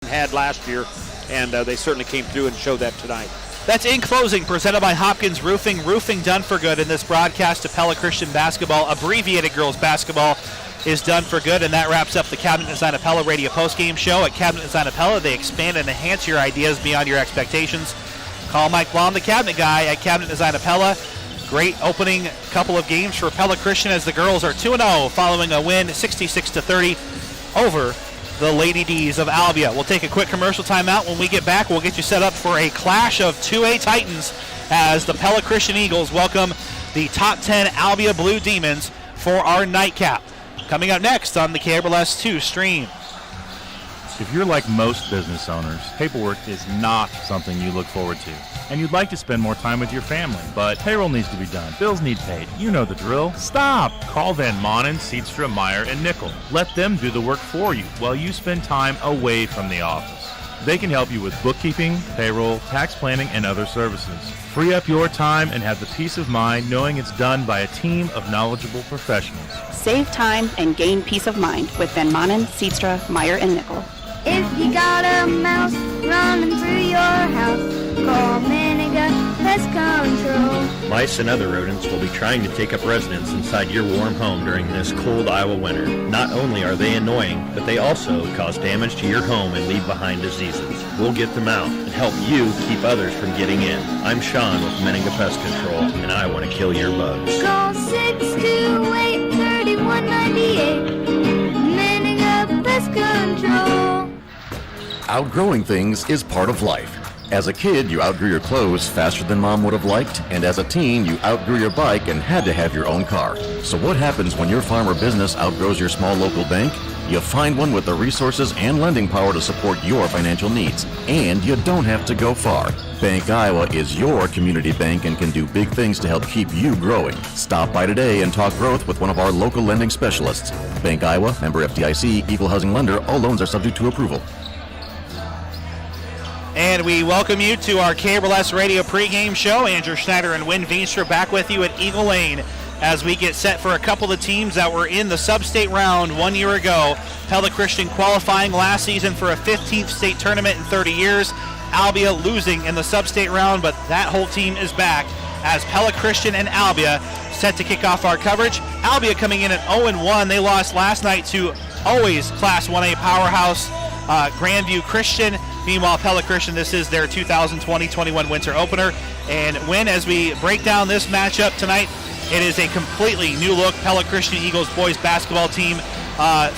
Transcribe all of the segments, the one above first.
had last year, and they certainly came through and showed that tonight. That's In Closing, presented by Hopkins Roofing. Roofing done for good in this broadcast of Pella Christian basketball. Abbreviated girls basketball is done for good, and that wraps up the Cabinet Design of Pella radio postgame show. At Cabinet Design of Pella, they expand and enhance your ideas beyond your expectations. Call Mike Blom, the cabinet guy at Cabinet Design of Pella. Great opening couple of games for Pella Christian as the girls are 2-0 following a win 66-30 over the Lady D's of Albia. We'll take a quick commercial timeout. When we get back, we'll get you set up for a clash of 2A Titans as the Pella Christian Eagles welcome the top 10 Albia Blue Demons for our nightcap. Coming up next on the KBLS 2 stream. If you're like most business owners, paperwork is not something you look forward to. And you'd like to spend more time with your family, but payroll needs to be done. Bills need paid. You know the drill. Stop! Call Van Manen, Seedstra, Meyer, and Nickel. Let them do the work for you while you spend time away from the office. They can help you with bookkeeping, payroll, tax planning, and other services. Free up your time and have the peace of mind knowing it's done by a team of knowledgeable professionals. Save time and gain peace of mind with Van Manen, Seedstra, Meyer, and Nickel. If you got a mouse running through your house, call Maniga Pest Control. Mice and other rodents will be trying to take up residence inside your warm home during this cold Iowa winter. Not only are they annoying, but they also cause damage to your home and leave behind diseases. We'll get them out and help you keep others from getting in. I'm Sean with Maniga Pest Control, and I want to kill your bugs. Call 628-3198. Maniga Pest Control. Outgrowing things is part of life. As a kid, you outgrew your clothes faster than mom would have liked, and as a teen, you outgrew your bike and had to have your own car. So what happens when your farm or business outgrows your small local bank? You find one with the resources and lending power to support your financial needs. And you don't have to go far. Bank Iowa is your community bank and can do big things to help keep you growing. Stop by today and talk growth with one of our local lending specialists. Bank Iowa, member FDIC, equal housing lender. All loans are subject to approval. And we welcome you to our KBLS Radio pregame show. Andrew Schneider and Wynn Veenstra back with you at Eagle Lane as we get set for a couple of teams that were in the sub-state round 1 year ago. Pella Christian qualifying last season for a 15th state tournament in 30 years. Albia losing in the sub-state round, but that whole team is back as Pella Christian and Albia set to kick off our coverage. Albia coming in at 0-1. They lost last night to always Class 1A powerhouse Grandview Christian. Meanwhile, Pella Christian, this is their 2020-21 winter opener. And when, as we break down this matchup tonight, it is a completely new look Pella Christian Eagles boys basketball team.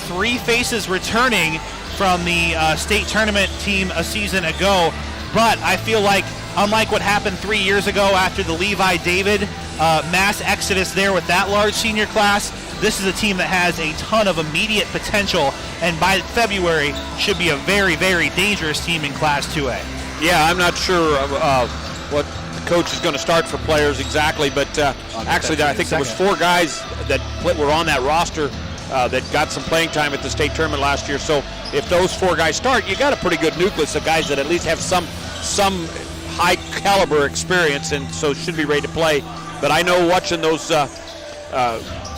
Three faces returning from the state tournament team a season ago. But I feel like, unlike what happened 3 years ago after the Levi David mass exodus there with that large senior class, this is a team that has a ton of immediate potential, and by February should be a very, very dangerous team in Class 2A. Yeah, I'm not sure what the coach is going to start for players exactly, but actually I think there was 4 guys that were on that roster that got some playing time at the state tournament last year. So if those 4 guys start, you got a pretty good nucleus of guys that at least have some high caliber experience, and so should be ready to play. But I know watching those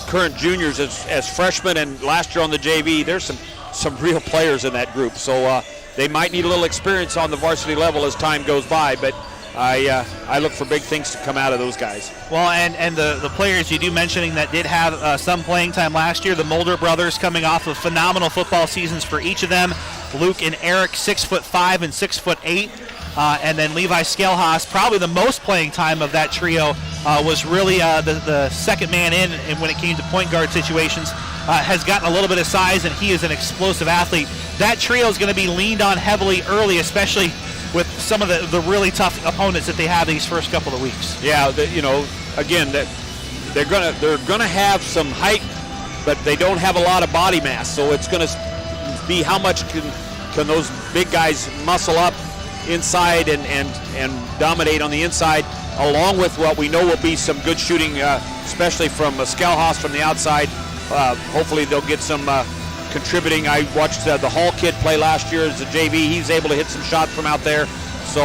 current juniors as freshmen and last year on the JV, there's some real players in that group. So they might need a little experience on the varsity level as time goes by, but I look for big things to come out of those guys. Well, and the players you do mentioning that did have some playing time last year, the Mulder brothers coming off of phenomenal football seasons for each of them. Luke and Eric, 6'5" and 6'8". And then Levi Scalehaas, probably the most playing time of that trio, was really the second man in, and when it came to point guard situations, has gotten a little bit of size, and he is an explosive athlete. That trio is going to be leaned on heavily early, especially with some of the really tough opponents that they have these first couple of weeks. Yeah, again, they're gonna have some height, but they don't have a lot of body mass. So it's going to be how much can those big guys muscle up inside and dominate on the inside, along with what we know will be some good shooting, especially from Scalehaas from the outside. Hopefully they'll get some contributing. I watched the Hall kid play last year as a JV. He was able to hit some shots from out there. So,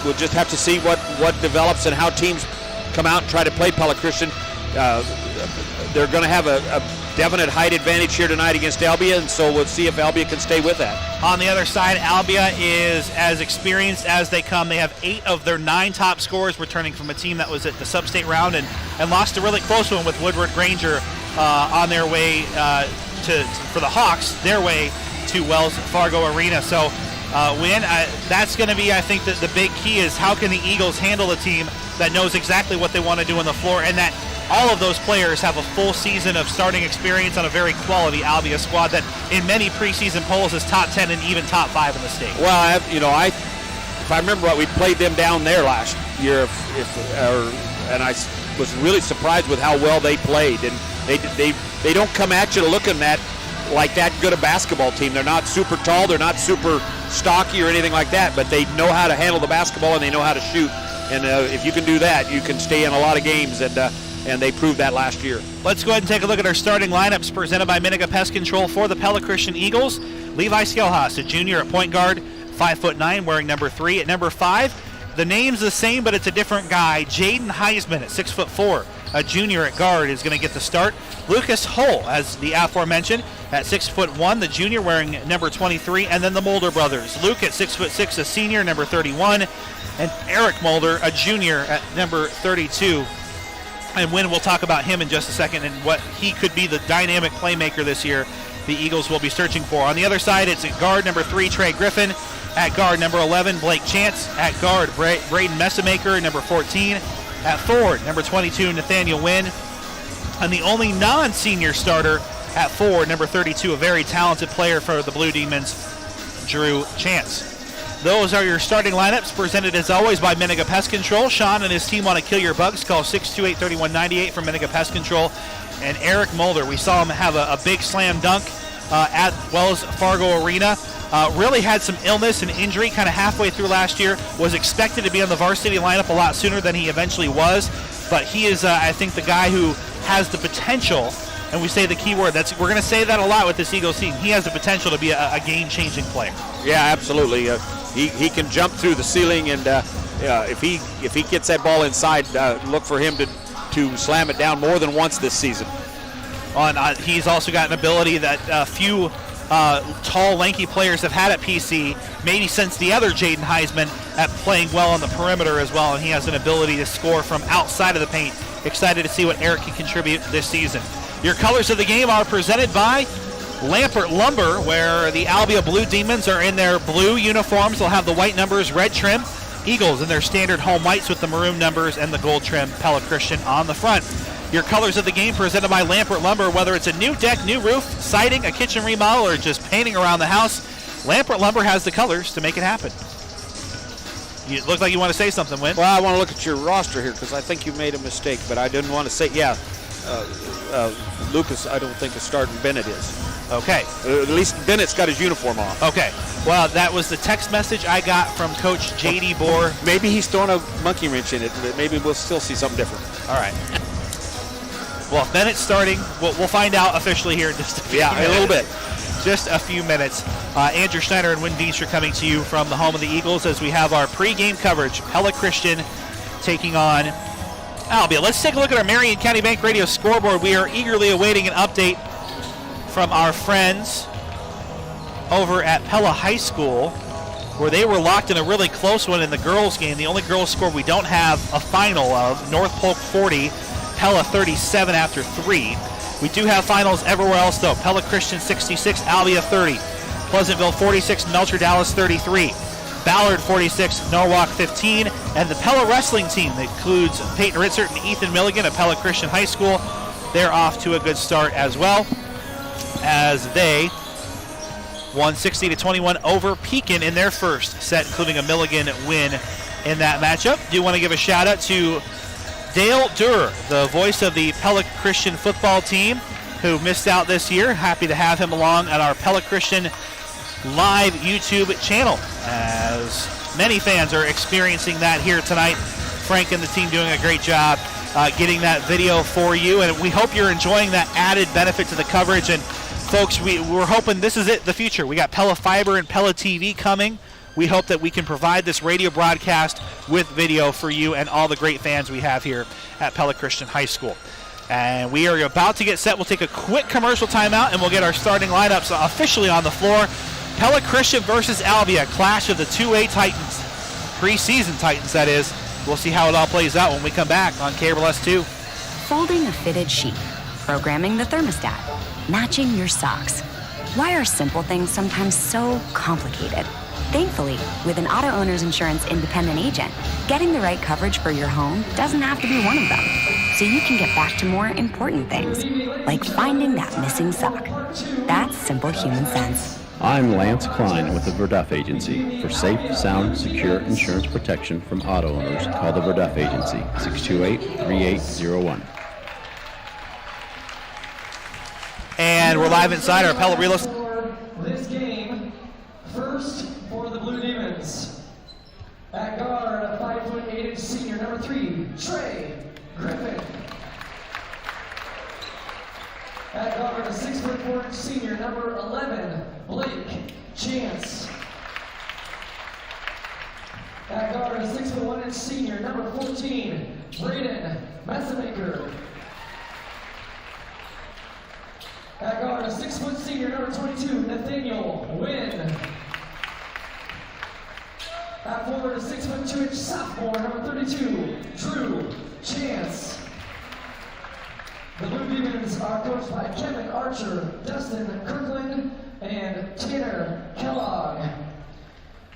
we'll just have to see what develops and how teams come out and try to play Pella Christian. They're going to have a definite height advantage here tonight against Albia, and so we'll see if Albia can stay with that. On the other side, Albia is as experienced as they come. They have 8 of their 9 top scorers returning from a team that was at the sub-state round and lost a really close one with Woodward Granger on their way for the Hawks, their way to Wells Fargo Arena. So that's going to be, I think, the big key is how can the Eagles handle a team that knows exactly what they want to do on the floor, and that all of those players have a full season of starting experience on a very quality Albia squad that in many preseason polls is top 10 and even top 5 in the state. Well, if I remember right, we played them down there last year, and I was really surprised with how well they played. And they don't come at you looking at like that good a basketball team. They're not super tall, they're not super stocky or anything like that, but they know how to handle the basketball and they know how to shoot. And if you can do that, you can stay in a lot of games, and they proved that last year. Let's go ahead and take a look at our starting lineups presented by Minega Pest Control for the Pella Christian Eagles. Levi Skelhaas, a junior at point guard, 5'9", wearing number 3. At number 5, the name's the same, but it's a different guy. Jaden Heisman at 6'4", a junior at guard, is going to get the start. Lucas Hull, as the aforementioned, at 6'1", the junior, wearing number 23. And then the Mulder brothers, Luke at 6'6", a senior, number 31. And Eric Mulder, a junior, at number 32. And Wynn will talk about him in just a second and what he could be the dynamic playmaker this year the Eagles will be searching for. On the other side, it's at guard number 3, Trey Griffin. At guard number 11, Blake Chance. At guard, Braden Messamaker, number 14. At forward, number 22, Nathaniel Wynn. And the only non-senior starter at forward, number 32, a very talented player for the Blue Demons, Drew Chance. Those are your starting lineups, presented as always by Minega Pest Control. Sean and his team want to kill your bugs. Call 628-3198 for Minega Pest Control. And Eric Mulder, we saw him have a big slam dunk at Wells Fargo Arena. Really had some illness and injury kind of halfway through last year. Was expected to be on the varsity lineup a lot sooner than he eventually was. But he is, I think, the guy who has the potential, and we say the key word, we're going to say that a lot with this Eagles team. He has the potential to be a game-changing player. Yeah, absolutely. He can jump through the ceiling, and if he gets that ball inside, look for him to slam it down more than once this season. He's also got an ability that few tall, lanky players have had at PC, maybe since the other Jaden Heisman, at playing well on the perimeter as well, and he has an ability to score from outside of the paint. Excited to see what Eric can contribute this season. Your colors of the game are presented by Lampert Lumber, where the Albia Blue Demons are in their blue uniforms. They'll have the white numbers, red trim. Eagles in their standard home whites with the maroon numbers and the gold trim, Pella Christian on the front. Your colors of the game presented by Lampert Lumber, whether it's a new deck, new roof, siding, a kitchen remodel, or just painting around the house, Lampert Lumber has the colors to make it happen. You look like you want to say something, Wynn. Well, I want to look at your roster here because I think you made a mistake, but I didn't want to say, Lucas, I don't think is starting. Bennett is. Okay. At least Bennett's got his uniform off. Okay. Well, that was the text message I got from Coach J.D. Bohr. Maybe he's throwing a monkey wrench in it, but maybe we'll still see something different. All right. Well, if Bennett's starting, we'll find out officially here in just a few minutes. Yeah, a little bit. Just a few minutes. Andrew Schneider and Wynn Veenstra coming to you from the home of the Eagles as we have our pregame coverage. Pella Christian taking on Albia. Let's take a look at our Marion County Bank Radio scoreboard. We are eagerly awaiting an update from our friends over at Pella High School, where they were locked in a really close one in the girls' game. The only girls' score we don't have a final of, North Polk 40, Pella 37 after 3. We do have finals everywhere else, though. Pella Christian 66, Albia 30. Pleasantville 46, Melcher Dallas 33. Ballard 46, Norwalk 15. And the Pella wrestling team that includes Peyton Ritzert and Ethan Milligan of Pella Christian High School, they're off to a good start as well, as they won 60-21 over Pekin in their first set, including a Milligan win in that matchup. Do want to give a shout out to Dale Durr, the voice of the Pella Christian football team, who missed out this year. Happy to have him along on our Pella Christian live YouTube channel, as many fans are experiencing that here tonight. Frank and the team doing a great job getting that video for you, and we hope you're enjoying that added benefit to the coverage. And folks, we're hoping this is it, the future. We got Pella Fiber and Pella TV coming. We hope that we can provide this radio broadcast with video for you and all the great fans we have here at Pella Christian High School. And we are about to get set. We'll take a quick commercial timeout, and we'll get our starting lineups officially on the floor. Pella Christian versus Albia, clash of the 2A Titans. Preseason Titans, that is. We'll see how it all plays out when we come back on KBLS 2. Folding a fitted sheet, programming the thermostat, matching your socks. Why are simple things sometimes so complicated? Thankfully, with an auto owner's insurance independent agent, getting the right coverage for your home doesn't have to be one of them. So you can get back to more important things, like finding that missing sock. That's simple human sense. I'm Lance Klein with the Verduff Agency. For safe, sound, secure insurance protection from auto owners, call the Verduff Agency, 628-3801. And we're live inside our Pella Real Estate. This game, first for the Blue Demons. At guard, a 5'8" senior, number 3, Trey Griffin. At guard, a 6'4" senior, number 11, Blake Chance. At guard, a 6'1" senior, number 14, Braden Messamaker. At guard, a 6' senior, number 22, Nathaniel Wynn. At forward, a 6'2" sophomore, number 32, Drew Chance. The Blue Demons are coached by Kevin Archer, Dustin Kirkland, and Tanner Kellogg.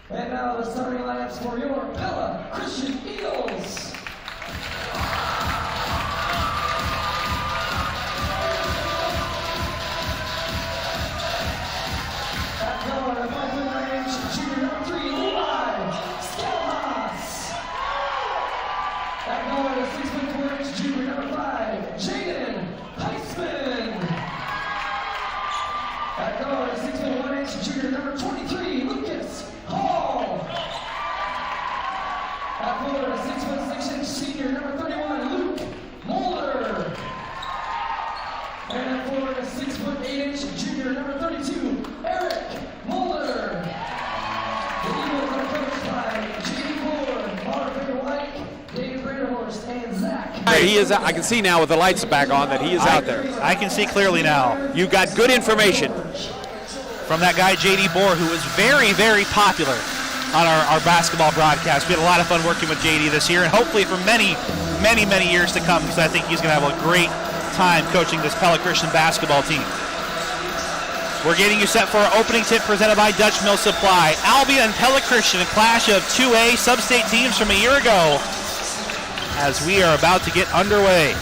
And now the starting lineups for your Pella Christian Eagles. At guard, a 5'9" junior, number 3, Levi Skelhaas. At guard, a 6'4" junior, number 5, Jaden Heisman. At guard, a 6'1" junior, number 23, Lucas Hall. At forward, a 6'6" senior, number 31, Luke Moeller. And at forward, a 6'8" junior, number 32, Eric Moeller. The Eagles are coached by J.D. Ford, Mark White, Dave Braderhorst, and Zach. He is. I can see now with the lights back on that he is out there. I can see clearly now. You got good information From that guy, J.D. Bohr, who was very, very popular on our basketball broadcast. We had a lot of fun working with J.D. this year, and hopefully for many, many, many years to come, because I think he's going to have a great time coaching this Pella Christian basketball team. We're getting you set for our opening tip presented by Dutch Mill Supply. Albia and Pella Christian, a clash of 2A sub-state teams from a year ago, as we are about to get underway.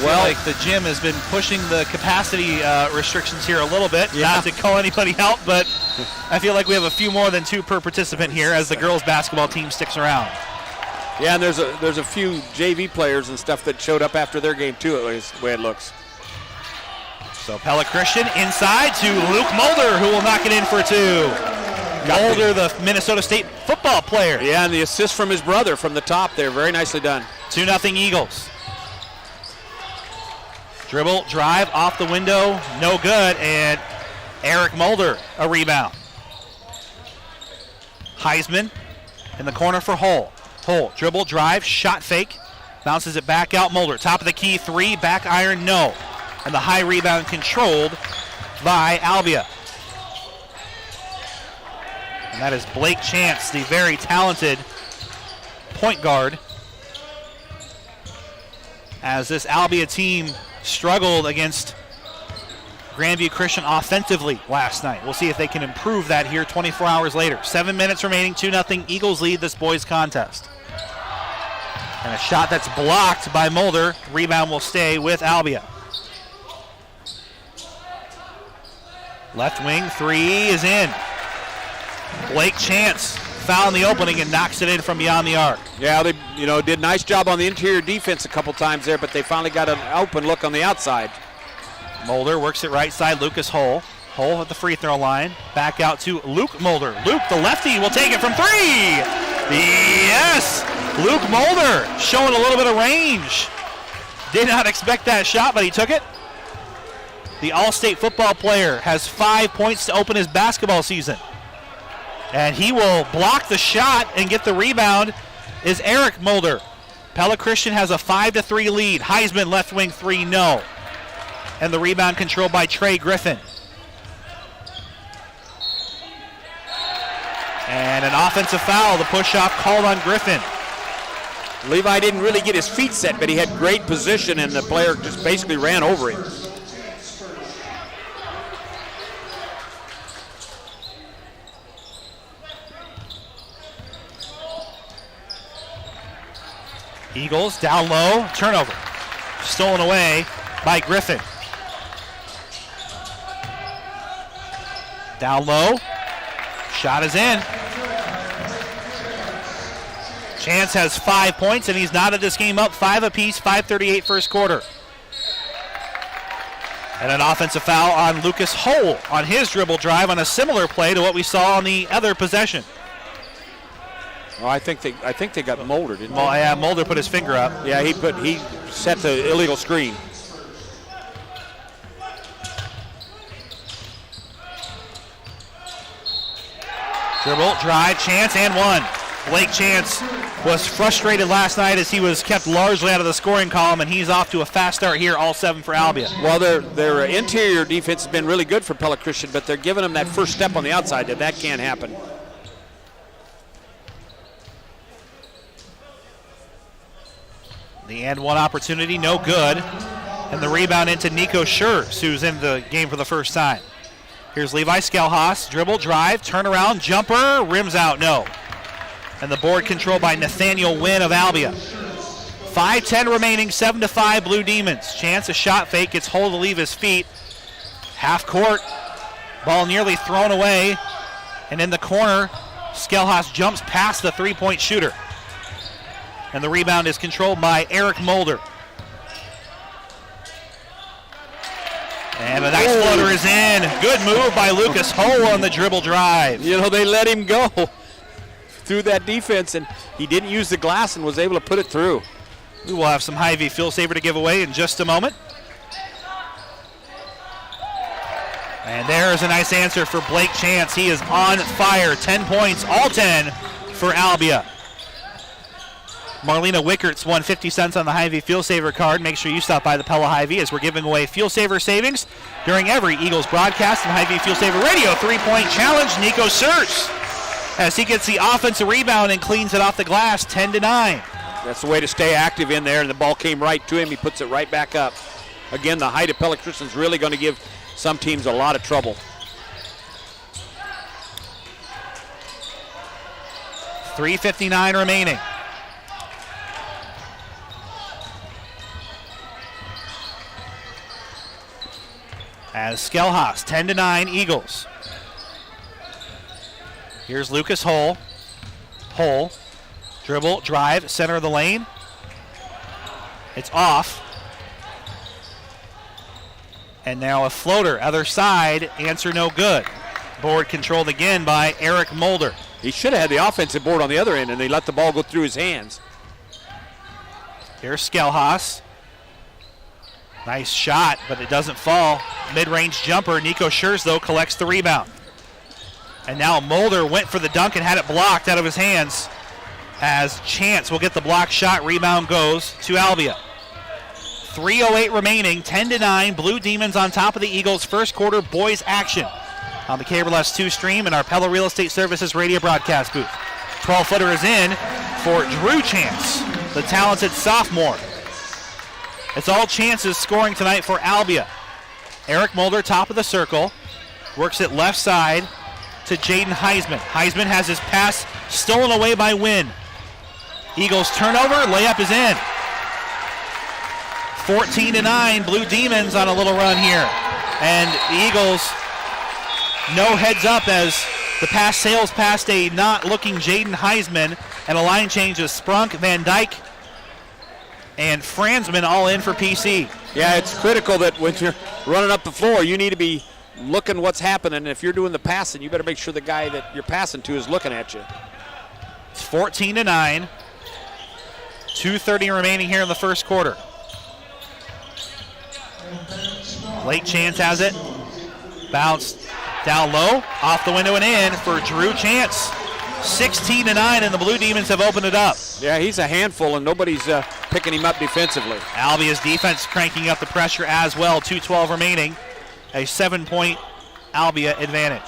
Well, like the gym has been pushing the capacity restrictions here a little bit. Yeah. Not to call anybody out, but I feel like we have a few more than 2 per participant here as the girls basketball team sticks around. Yeah, and there's a few JV players and stuff that showed up after their game too, at least the way it looks. So Pella Christian inside to Luke Mulder, who will knock it in for 2. Mulder, the Minnesota State football player. Yeah, and the assist from his brother from the top there, very nicely done. 2-0 Eagles. Dribble, drive, off the window, no good, and Eric Mulder, a rebound. Heisman in the corner for Hull. Hull, dribble, drive, shot fake, bounces it back out. Mulder, top of the key, 3, back iron, no. And the high rebound controlled by Albia. And that is Blake Chance, the very talented point guard, as this Albia team struggled against Grandview Christian offensively last night. We'll see if they can improve that here 24 hours later. 7 minutes remaining, 2-0 Eagles lead this boys contest. And a shot that's blocked by Mulder. Rebound will stay with Albia. Left wing, 3 is in. Blake Chance found the opening and knocks it in from beyond the arc. Yeah, they did a nice job on the interior defense a couple times there, but they finally got an open look on the outside. Mulder works it right side, Lucas Hull. Hull at the free throw line. Back out to Luke Mulder. Luke, the lefty, will take it from 3. Yes! Luke Mulder showing a little bit of range. Did not expect that shot, but he took it. The All-State football player has 5 points to open his basketball season. And he will block the shot and get the rebound is Eric Mulder. Pella Christian has a 5-3 lead. Heisman left wing 3, no. And the rebound controlled by Trey Griffin. And an offensive foul, the push-off called on Griffin. Levi didn't really get his feet set, but he had great position, and the player just basically ran over him. Eagles down low, turnover. Stolen away by Griffin. Down low, shot is in. Chance has 5 points, and he's knotted this game up 5 apiece, 5:38 first quarter. And an offensive foul on Lucas Hole on his dribble drive on a similar play to what we saw on the other possession. Oh, I think they got Mulder, didn't they? Well, yeah, Mulder put his finger up. Yeah, he set the illegal screen. Dribble, drive, Chance, and one. Blake Chance was frustrated last night as he was kept largely out of the scoring column, and he's off to a fast start here, all 7 for Albia. Well, their interior defense has been really good for Pella Christian, but they're giving them that first step on the outside. That can't happen. The and one opportunity, no good. And the rebound into Nico Schurz, who's in the game for the first time. Here's Levi Skelhaas, dribble, drive, turnaround, jumper, rims out, no. And the board controlled by Nathaniel Wynn of Albia. 5:10 remaining, 7-5 Blue Demons. Chance a shot fake, gets hold to leave his feet. Half court, ball nearly thrown away. And in the corner, Skelhaas jumps past the three-point shooter. And the rebound is controlled by Eric Mulder. And a nice floater is in. Good move by Lucas Hole on the dribble drive. You know, they let him go through that defense, and he didn't use the glass and was able to put it through. We will have some Hy-Vee Fuel Saver to give away in just a moment. And there's a nice answer for Blake Chance. He is on fire. 10 points, all 10 for Albia. Marlena Wickert's won 50 cents on the Hy-Vee Fuel Saver card. Make sure you stop by the Pella Hy-Vee as we're giving away Fuel Saver savings during every Eagles broadcast and Hy-Vee Fuel Saver Radio. 3-point challenge, Nico Schurz, as he gets the offensive rebound and cleans it off the glass, 10-9. That's the way to stay active in there, and the ball came right to him. He puts it right back up. Again, the height of Pella Christian is really going to give some teams a lot of trouble. $3:59 remaining. As Skelhaas, 10-9 Eagles. Here's Lucas Hole. Hole, dribble, drive, center of the lane. It's off. And now a floater, other side, answer no good. Board controlled again by Eric Mulder. He should have had the offensive board on the other end, and they let the ball go through his hands. Here's Skelhaas. Nice shot, but it doesn't fall. Mid-range jumper. Nico Schurz, though, collects the rebound. And now Mulder went for the dunk and had it blocked out of his hands as Chance will get the block shot. Rebound goes to Albia. 3:08 remaining, 10-9. Blue Demons on top of the Eagles' first quarter boys action on the KBLS 2 stream and our Pella Real Estate Services radio broadcast booth. 12-footer is in for Drew Chance, the talented sophomore. It's all Chances scoring tonight for Albia. Eric Mulder, top of the circle, works it left side to Jaden Heisman. Heisman has his pass stolen away by Wynn. Eagles turnover, layup is in. 14-9, Blue Demons on a little run here. And the Eagles, no heads up as the pass sails past a not looking Jaden Heisman, and a line change of Sprunk, Van Dyke, and Franzman all in for PC. Yeah, it's critical that when you're running up the floor, you need to be looking what's happening. If you're doing the passing, you better make sure the guy that you're passing to is looking at you. It's 14-9. 2:30 remaining here in the first quarter. Blake Chance has it. Bounced Down low, off the window and in for Drew Chance. 16-9, and the Blue Demons have opened it up. Yeah, he's a handful, and nobody's picking him up defensively. Albia's defense cranking up the pressure as well. 2:12 remaining. A 7-point Albia advantage.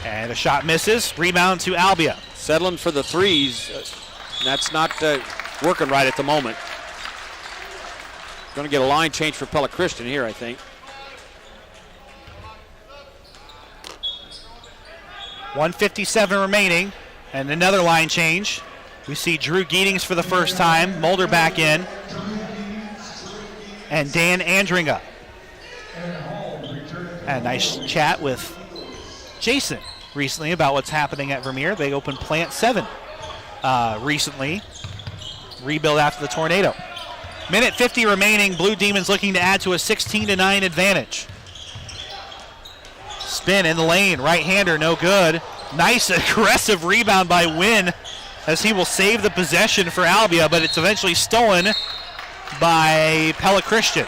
And a shot misses. Rebound to Albia. Settling for the threes. That's not working right at the moment. Going to get a line change for Pella Christian here, I think. 1:57 remaining, and another line change. We see Drew Geetings for the first time. Mulder back in. And Dan Andringa. And a nice chat with Jason recently about what's happening at Vermeer. They opened Plant 7 recently. Rebuild after the tornado. Minute 50 remaining. Blue Demons looking to add to a 16-9 advantage. Spin in the lane. Right-hander, no good. Nice aggressive rebound by Wynn as he will save the possession for Albia, but it's eventually stolen by Pella Christian.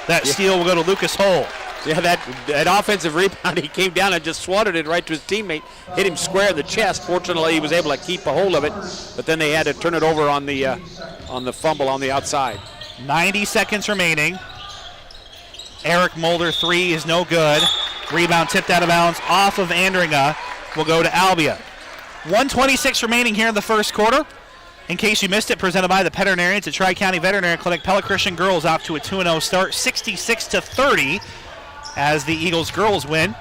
That steal will go to Lucas Hull. Yeah, that offensive rebound, he came down and just swatted it right to his teammate, hit him square in the chest. Fortunately, he was able to keep a hold of it, but then they had to turn it over on the fumble on the outside. 90 seconds remaining. Eric Mulder, 3 is no good. Rebound tipped out of bounds off of Andringa. Will go to Albia. 1:26 remaining here in the first quarter. In case you missed it, presented by the Veterinarians at Tri-County Veterinary Clinic. Pella Christian girls off to a 2-0 start, 66-30 as the Eagles girls win.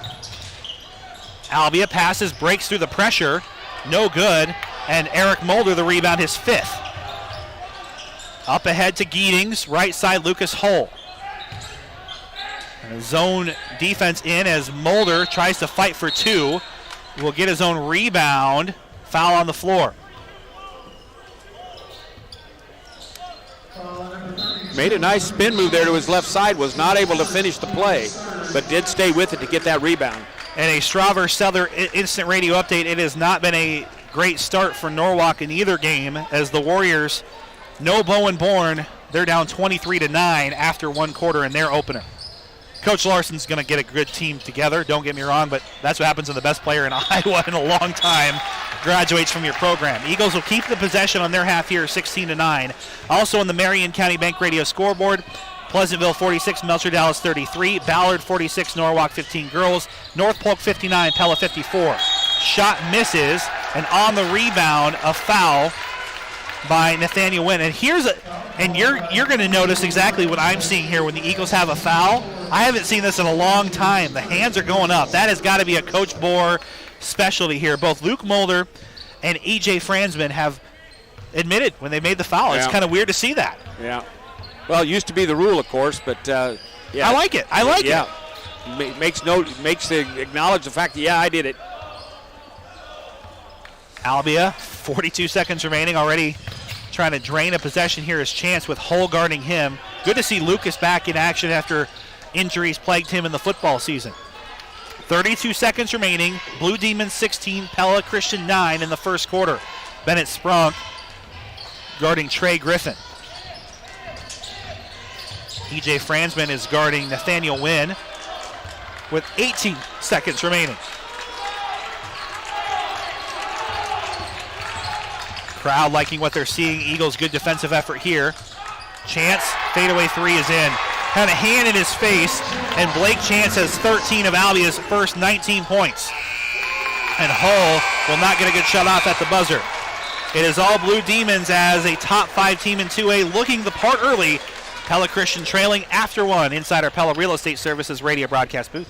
Albia passes, breaks through the pressure, no good, and Eric Mulder the rebound, his 5th. Up ahead to Geetings, right side Lucas Hull. And a zone defense in as Mulder tries to fight for 2. Will get his own rebound, foul on the floor. Made a nice spin move there to his left side, was not able to finish the play, but did stay with it to get that rebound. And a Strauver Souther instant radio update. It has not been a great start for Norwalk in either game as the Warriors, no Bowen Bourne, they're down 23-9 after one quarter in their opener. Coach Larson's going to get a good team together, don't get me wrong, but that's what happens when the best player in Iowa in a long time graduates from your program. Eagles will keep the possession on their half here, 16-9. Also on the Marion County Bank Radio scoreboard, Pleasantville 46, Melcher Dallas 33, Ballard 46, Norwalk 15 girls, North Polk 59, Pella 54. Shot misses, and on the rebound, a foul by Nathaniel Wynn. And you're going to notice exactly what I'm seeing here when the Eagles have a foul. I haven't seen this in a long time. The hands are going up. That has got to be a Coach Bohr specialty here. Both Luke Mulder and E.J. Fransman have admitted when they made the foul. It's kind of weird to see that. Yeah. Well, it used to be the rule, of course, but yeah. I like it. I like it. Makes acknowledge the fact that, I did it. Albia, 42 seconds remaining, already trying to drain a possession here. His chance with Hull guarding him. Good to see Lucas back in action after injuries plagued him in the football season. 32 seconds remaining. Blue Demons 16, Pella Christian 9 in the first quarter. Bennett Sprunk guarding Trey Griffin. E.J. Fransman is guarding Nathaniel Wynn with 18 seconds remaining. Crowd liking what they're seeing. Eagles good defensive effort here. Chance, fadeaway 3 is in. Had a hand in his face, and Blake Chance has 13 of Albia's first 19 points. And Hull will not get a good shot off at the buzzer. It is all Blue Demons as a top 5 team in 2A looking the part early. Pella Christian trailing after 1 inside our Pella Real Estate Services radio broadcast booth.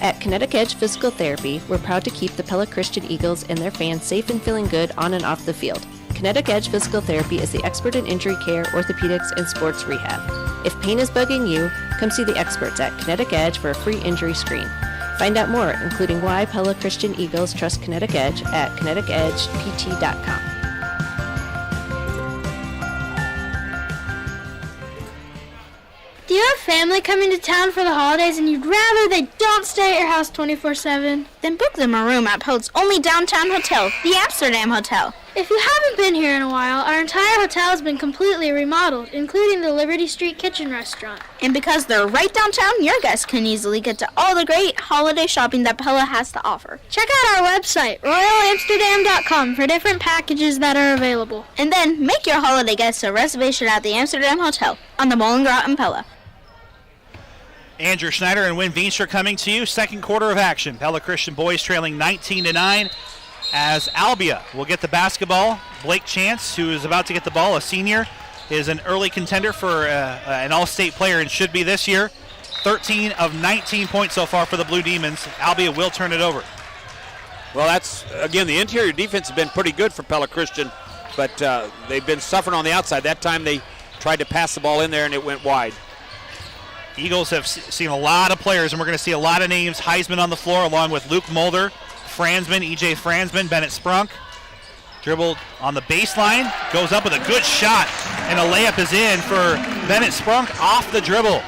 At Kinetic Edge Physical Therapy, we're proud to keep the Pella Christian Eagles and their fans safe and feeling good on and off the field. Kinetic Edge Physical Therapy is the expert in injury care, orthopedics, and sports rehab. If pain is bugging you, come see the experts at Kinetic Edge for a free injury screen. Find out more, including why Pella Christian Eagles trust Kinetic Edge at kineticedgept.com. Do you have family coming to town for the holidays and you'd rather they don't stay at your house 24/7? Then book them a room at Pote's only downtown hotel, the Amsterdam Hotel. If you haven't been here in a while, our entire hotel has been completely remodeled, including the Liberty Street Kitchen restaurant. And because they're right downtown, your guests can easily get to all the great holiday shopping that Pella has to offer. Check out our website, royalamsterdam.com, for different packages that are available. And then make your holiday guests a reservation at the Amsterdam Hotel on the Molengraat in Pella. Andrew Schneider and Win Veenstra coming to you. Second quarter of action. Pella Christian boys trailing 19-9 as Albia will get the basketball. Blake Chance, who is about to get the ball, a senior, is an early contender for an all-state player and should be this year. 13 of 19 points so far for the Blue Demons. Albia will turn it over. Well, that's, again, the interior defense has been pretty good for Pella Christian, but they've been suffering on the outside. That time they tried to pass the ball in there and it went wide. Eagles have seen a lot of players, and we're going to see a lot of names. Heisman on the floor along with Luke Mulder, Fransman, E.J. Fransman, Bennett Sprunk. Dribbled on the baseline, goes up with a good shot, and a layup is in for Bennett Sprunk off the dribble.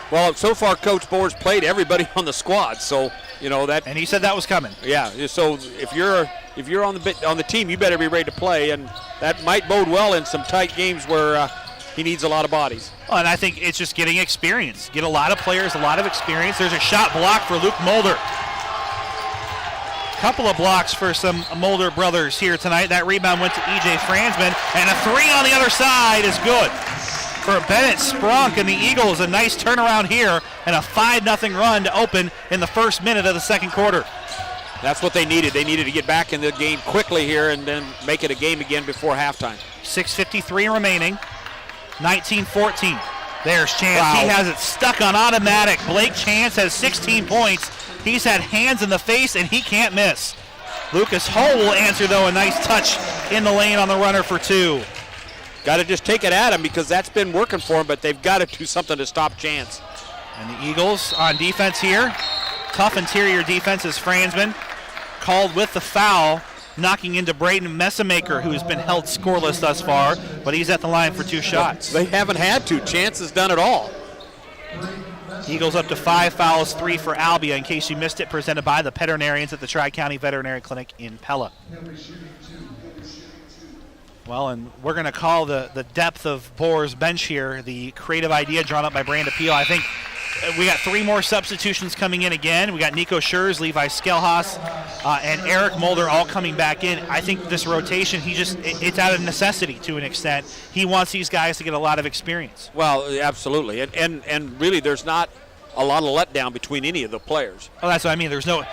Well, so far Coach Boer's played everybody on the squad, so you know that. And he said that was coming. Yeah, so if you're on the team, you better be ready to play, and that might bode well in some tight games where he needs a lot of bodies. Well, and I think it's just getting experience. Get a lot of players, a lot of experience. There's a shot block for Luke Mulder. Couple of blocks for some Mulder brothers here tonight. That rebound went to E.J. Fransman, and a three on the other side is good for Bennett Sprunk, and the Eagles a nice turnaround here and a 5-0 run to open in the first minute of the second quarter. That's what they needed. They needed to get back in the game quickly here and then make it a game again before halftime. 6:53 remaining. 19-14. There's Chance. Wow. He has it stuck on automatic. Blake Chance has 16 points. He's had hands in the face, and he can't miss. Lucas Hull will answer, though, a nice touch in the lane on the runner for two. Got to just take it at him because that's been working for him, but they've got to do something to stop Chance. And the Eagles on defense here. Tough interior defense as Fransman called with the foul, knocking into Braden Messamaker, who's been held scoreless thus far, but he's at the line for two shots. They haven't had to. Chance has done it all. Eagles up to 5 fouls, 3 for Albia, in case you missed it, presented by the veterinarians at the Tri-County Veterinary Clinic in Pella. Well, and we're going to call the depth of Boer's bench here the creative idea drawn up by Brand Appeal. I think we got 3 more substitutions coming in again. We got Nico Schurz, Levi Skelhaas, and Eric Mulder all coming back in. I think this rotation, it's out of necessity to an extent. He wants these guys to get a lot of experience. Well, absolutely. And really there's not a lot of letdown between any of the players. Oh, that's what I mean. There's no,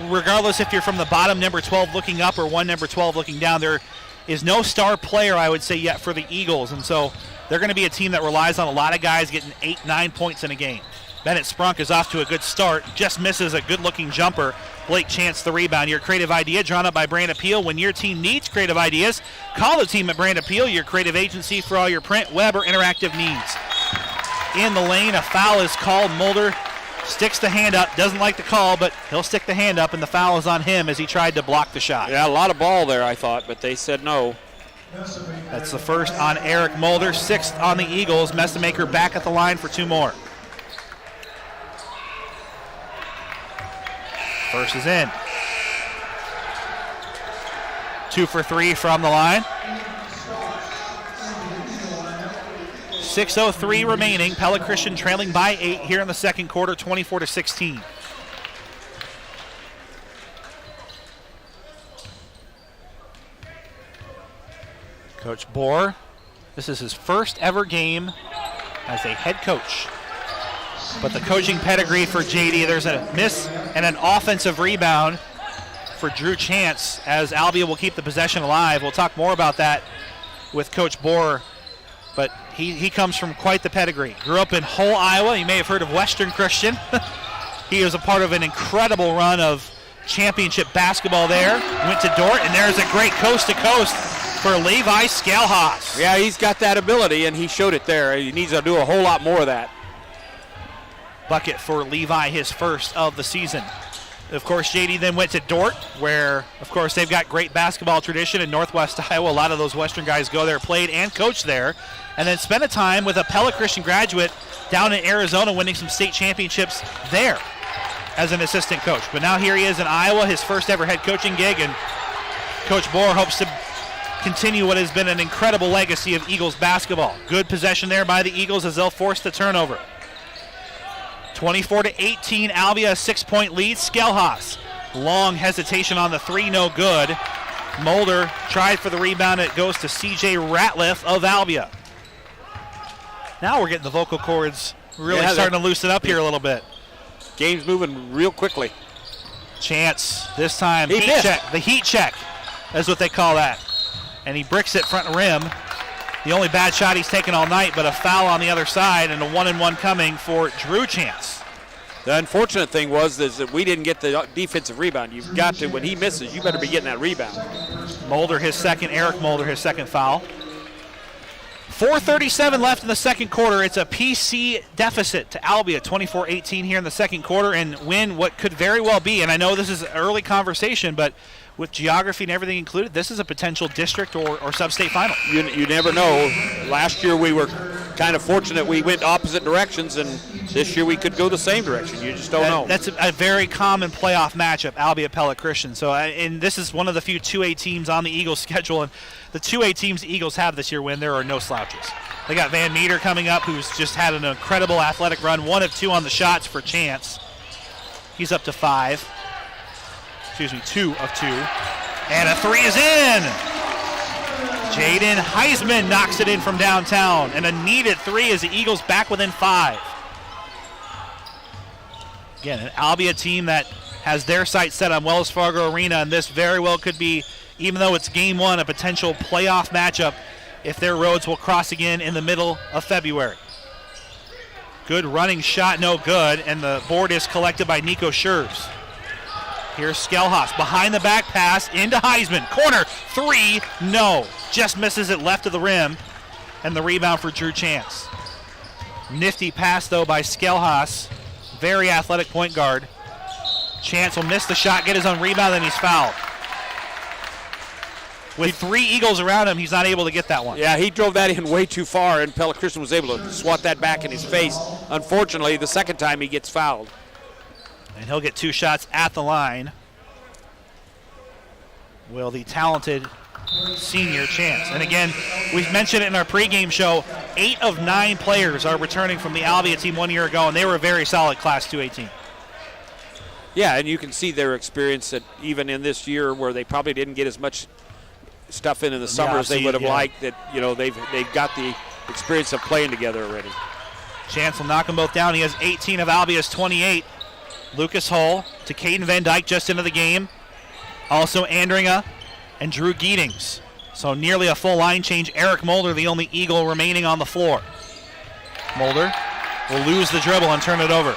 regardless if you're from the bottom number 12 looking up or one number 12 looking down, there is no star player, I would say, yet for the Eagles. And so they're going to be a team that relies on a lot of guys getting 8-9 points in a game. Bennett Sprunk is off to a good start, just misses a good-looking jumper. Blake Chance the rebound. Your creative idea drawn up by Brand Appeal. When your team needs creative ideas, call the team at Brand Appeal, your creative agency for all your print, web, or interactive needs. In the lane, a foul is called. Mulder sticks the hand up, doesn't like the call, but he'll stick the hand up, and the foul is on him as he tried to block the shot. Yeah, a lot of ball there, I thought, but they said no. That's the first on Eric Mulder, 6th on the Eagles. Messamaker back at the line for 2 more. First is in. 2 for 3 from the line. 6:03 remaining. Pella Christian trailing by 8 here in the second quarter, 24-16. Coach Boer, this is his first ever game as a head coach. But the coaching pedigree for JD, there's a miss and an offensive rebound for Drew Chance as Albia will keep the possession alive. We'll talk more about that with Coach Boer, but he comes from quite the pedigree. Grew up in Hull, Iowa. You may have heard of Western Christian. He was a part of an incredible run of championship basketball there. Went to Dort, and there's a great coast-to-coast for Levi Skelhaas. Yeah, he's got that ability, and he showed it there. He needs to do a whole lot more of that. Bucket for Levi, his first of the season. Of course, JD then went to Dort, where, of course, they've got great basketball tradition in Northwest Iowa. A lot of those Western guys go there, played and coached there, and then spent a time with a Pella Christian graduate down in Arizona, winning some state championships there as an assistant coach. But now here he is in Iowa, his first ever head coaching gig, and Coach Bohr hopes to continue what has been an incredible legacy of Eagles basketball. Good possession there by the Eagles as they'll force the turnover. 24-18, Albia, a 6-point lead. Skelhaas, long hesitation on the three, no good. Mulder tried for the rebound. It goes to C.J. Ratliff of Albia. Now we're getting the vocal cords really starting to loosen up here a little bit. Game's moving real quickly. Chance this time. He missed. Check. The heat check is what they call that. And he bricks it front rim. The only bad shot he's taken all night, but a foul on the other side and a 1-and-1 coming for Drew Chance. The unfortunate thing was that we didn't get the defensive rebound. You've got to, when he misses, you better be getting that rebound. Mulder, Eric Mulder, his second foul. 4:37 left in the second quarter. It's a PC deficit to Albia, 24-18 here in the second quarter, and win what could very well be, and I know this is an early conversation, but with geography and everything included, this is a potential district or sub-state final. You never know. Last year we were kind of fortunate we went opposite directions, and this year we could go the same direction. You just don't know. That's a very common playoff matchup, Albia Pella Christian. So, and this is one of the few 2A teams on the Eagles schedule, and the 2A teams the Eagles have this year when there are no slouches. They got Van Meter coming up, who's just had an incredible athletic run, 1 of 2 on the shots for Chance. He's up to 5. 2 of 2. And a 3 is in. Jaden Heisman knocks it in from downtown. And a needed 3 as the Eagles back within 5. Again, an Albia team that has their sights set on Wells Fargo Arena, and this very well could be, even though it's game 1, a potential playoff matchup if their roads will cross again in the middle of February. Good running shot, no good, and the board is collected by Nico Schurz. Here's Skelhaas, behind the back pass into Heisman. Corner, 3, no. Just misses it left of the rim. And the rebound for Drew Chance. Nifty pass, though, by Skelhaas. Very athletic point guard. Chance will miss the shot, get his own rebound, and he's fouled. With 3 Eagles around him, he's not able to get that one. Yeah, he drove that in way too far, and Pella Christian was able to swat that back in his face. Unfortunately, the second time he gets fouled. And he'll get 2 shots at the line. Will the talented senior Chance. And again, we've mentioned it in our pregame show, 8 of 9 players are returning from the Albia team 1 year ago, and they were a very solid Class 2A team. Yeah, and you can see their experience that even in this year where they probably didn't get as much stuff in the summer as they would have liked, that they've got the experience of playing together already. Chance will knock them both down. He has 18 of Albia's 28. Lucas Hull to Caden Van Dyke just into the game. Also Andringa and Drew Gietings. So nearly a full line change. Eric Mulder, the only Eagle remaining on the floor. Mulder will lose the dribble and turn it over.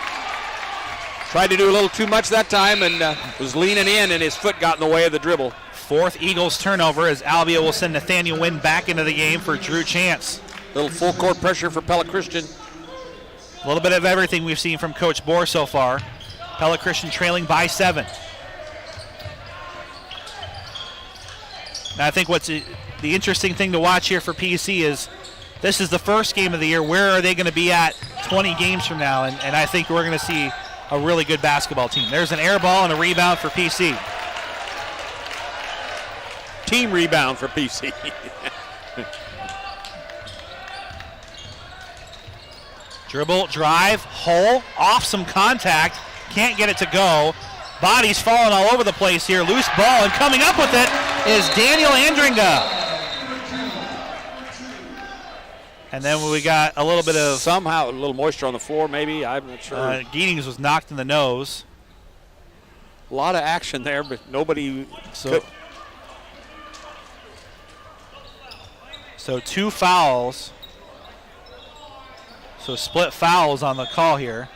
Tried to do a little too much that time and was leaning in, and his foot got in the way of the dribble. 4th Eagles turnover as Albia will send Nathaniel Wynn back into the game for Drew Chance. Little full court pressure for Pella Christian. A little bit of everything we've seen from Coach Bohr so far. Pella Christian trailing by 7. Now I think what's the interesting thing to watch here for PC is this is the first game of the year. Where are they going to be at 20 games from now? And I think we're going to see a really good basketball team. There's an air ball and a rebound for PC. Team rebound for PC. Dribble, drive, Hull, off some contact. Can't get it to go. Bodies falling all over the place here. Loose ball, and coming up with it is Daniel Andringa. And then we got a little bit of... Somehow a little moisture on the floor, maybe. I'm not sure. Gietings was knocked in the nose. A lot of action there, but nobody... So 2 fouls. So split fouls on the call here.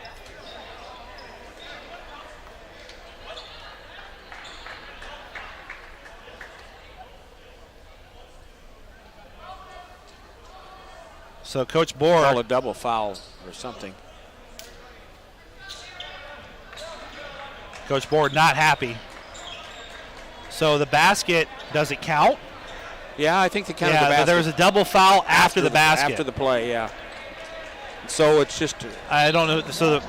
So Coach Bohr... Call a double foul or something. Coach Board not happy. So the basket, does it count? Yeah, I think they counted the basket. Yeah, there was a double foul after the basket. After the play, yeah. So it's just... I don't know. So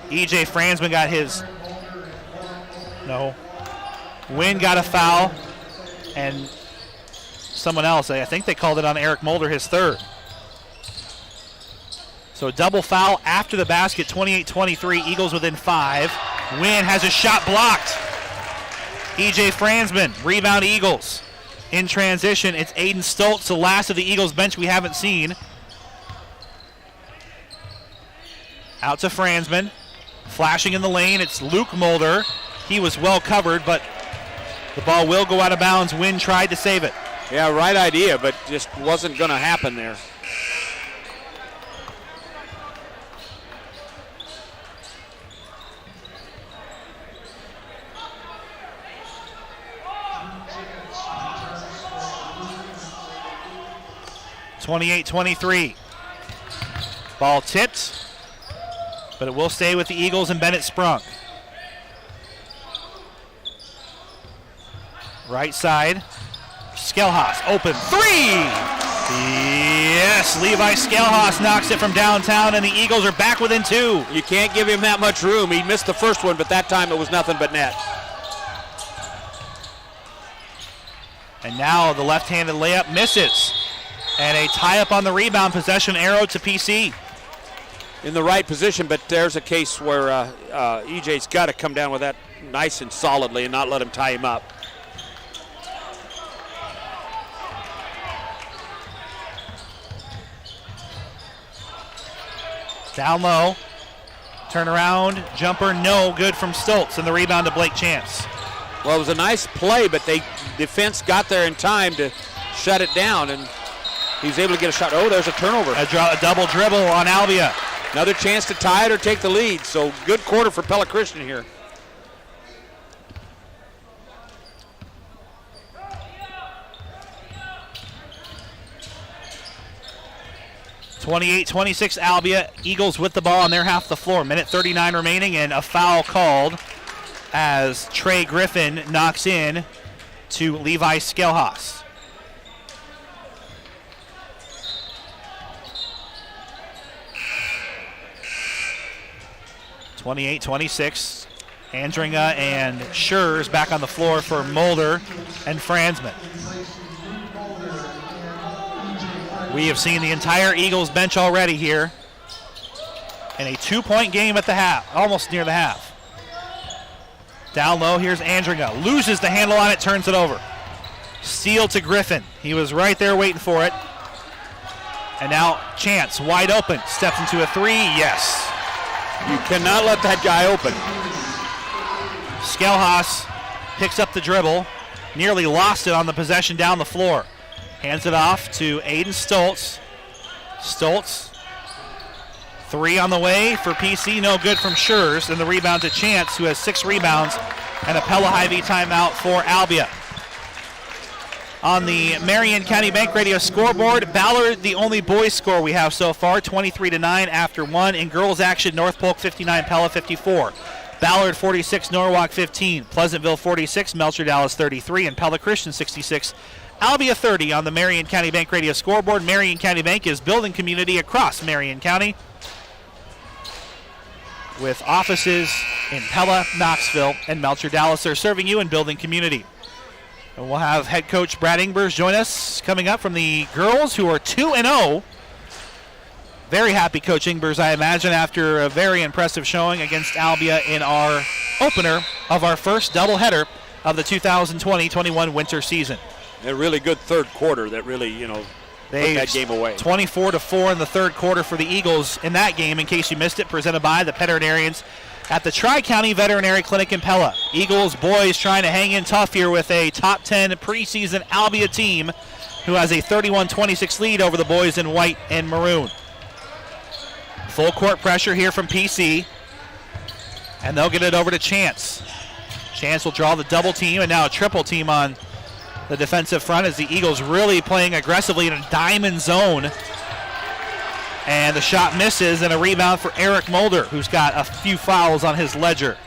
E.J. Franzman got his... No. Wynn got a foul, and someone else, I think they called it on Eric Mulder, his third. So double foul after the basket, 28-23, Eagles within 5. Wynn has a shot blocked. E.J. Franzman, rebound Eagles. In transition, it's Aiden Stoltz, the last of the Eagles bench we haven't seen. Out to Franzman. Flashing in the lane, it's Luke Mulder. He was well covered, but the ball will go out of bounds. Wynn tried to save it. Yeah, right idea, but just wasn't going to happen there. (28-23). Ball tipped, but it will stay with the Eagles and Bennett Sprunk. Right side, Skelhaas, open three! Yes, Levi Skelhaas knocks it from downtown, and the Eagles are back within 2. You can't give him that much room. He missed the first one, but that time it was nothing but net. And now the left-handed layup misses. And a tie-up on the rebound, possession arrow to PC. In the right position, but there's a case where EJ's got to come down with that nice and solidly and not let him tie him up. Down low, turn around, jumper, no good from Stoltz, and the rebound to Blake Chance. Well, it was a nice play, but defense got there in time to shut it down, and he's able to get a shot. Oh, there's a turnover. A double dribble on Albia. Another chance to tie it or take the lead, so good quarter for Pella Christian here. (28-26) Albia. Eagles with the ball on their half of the floor. Minute 39 remaining, and a foul called as Trey Griffin knocks in to Levi Skelhaas. (28-26). Andringa and Schurz back on the floor for Mulder and Franzman. We have seen the entire Eagles bench already here in a 2-point game at the half, almost near the half. Down low, here's Andringa. Loses the handle on it, turns it over. Steal to Griffin. He was right there waiting for it. And now Chance, wide open, steps into a 3, yes. You cannot let that guy open. Skelhaas picks up the dribble, nearly lost it on the possession down the floor. Hands it off to Aiden Stoltz. Stoltz, 3 on the way for PC, no good from Schurz, and the rebound to Chance, who has 6 rebounds, and a Pella Hy-Vee timeout for Albia. On the Marion County Bank Radio scoreboard, Ballard, the only boys score we have so far, 23-9 after 1. In girls action, North Polk 59, Pella 54. Ballard 46, Norwalk 15. Pleasantville 46, Melcher Dallas 33, and Pella Christian 66. Albia 30 on the Marion County Bank Radio scoreboard. Marion County Bank is building community across Marion County, with offices in Pella, Knoxville, and Melcher Dallas. They're serving you and building community. And we'll have head coach Brad Ingbers join us coming up from the girls, who are 2-0. Very happy Coach Ingbers, I imagine, after a very impressive showing against Albia in our opener of our first doubleheader of the 2020-21 winter season. A really good third quarter that really, put that game away. 24-4 in the third quarter for the Eagles in that game, in case you missed it, presented by the veterinarians at the Tri-County Veterinary Clinic in Pella. Eagles boys trying to hang in tough here with a top 10 preseason Albia team who has a 31-26 lead over the boys in white and maroon. Full court pressure here from PC, and they'll get it over to Chance. Chance will draw the double team, and now a triple team on the defensive front as the Eagles really playing aggressively in a diamond zone. And the shot misses, and a rebound for Eric Mulder, who's got a few fouls on his ledger.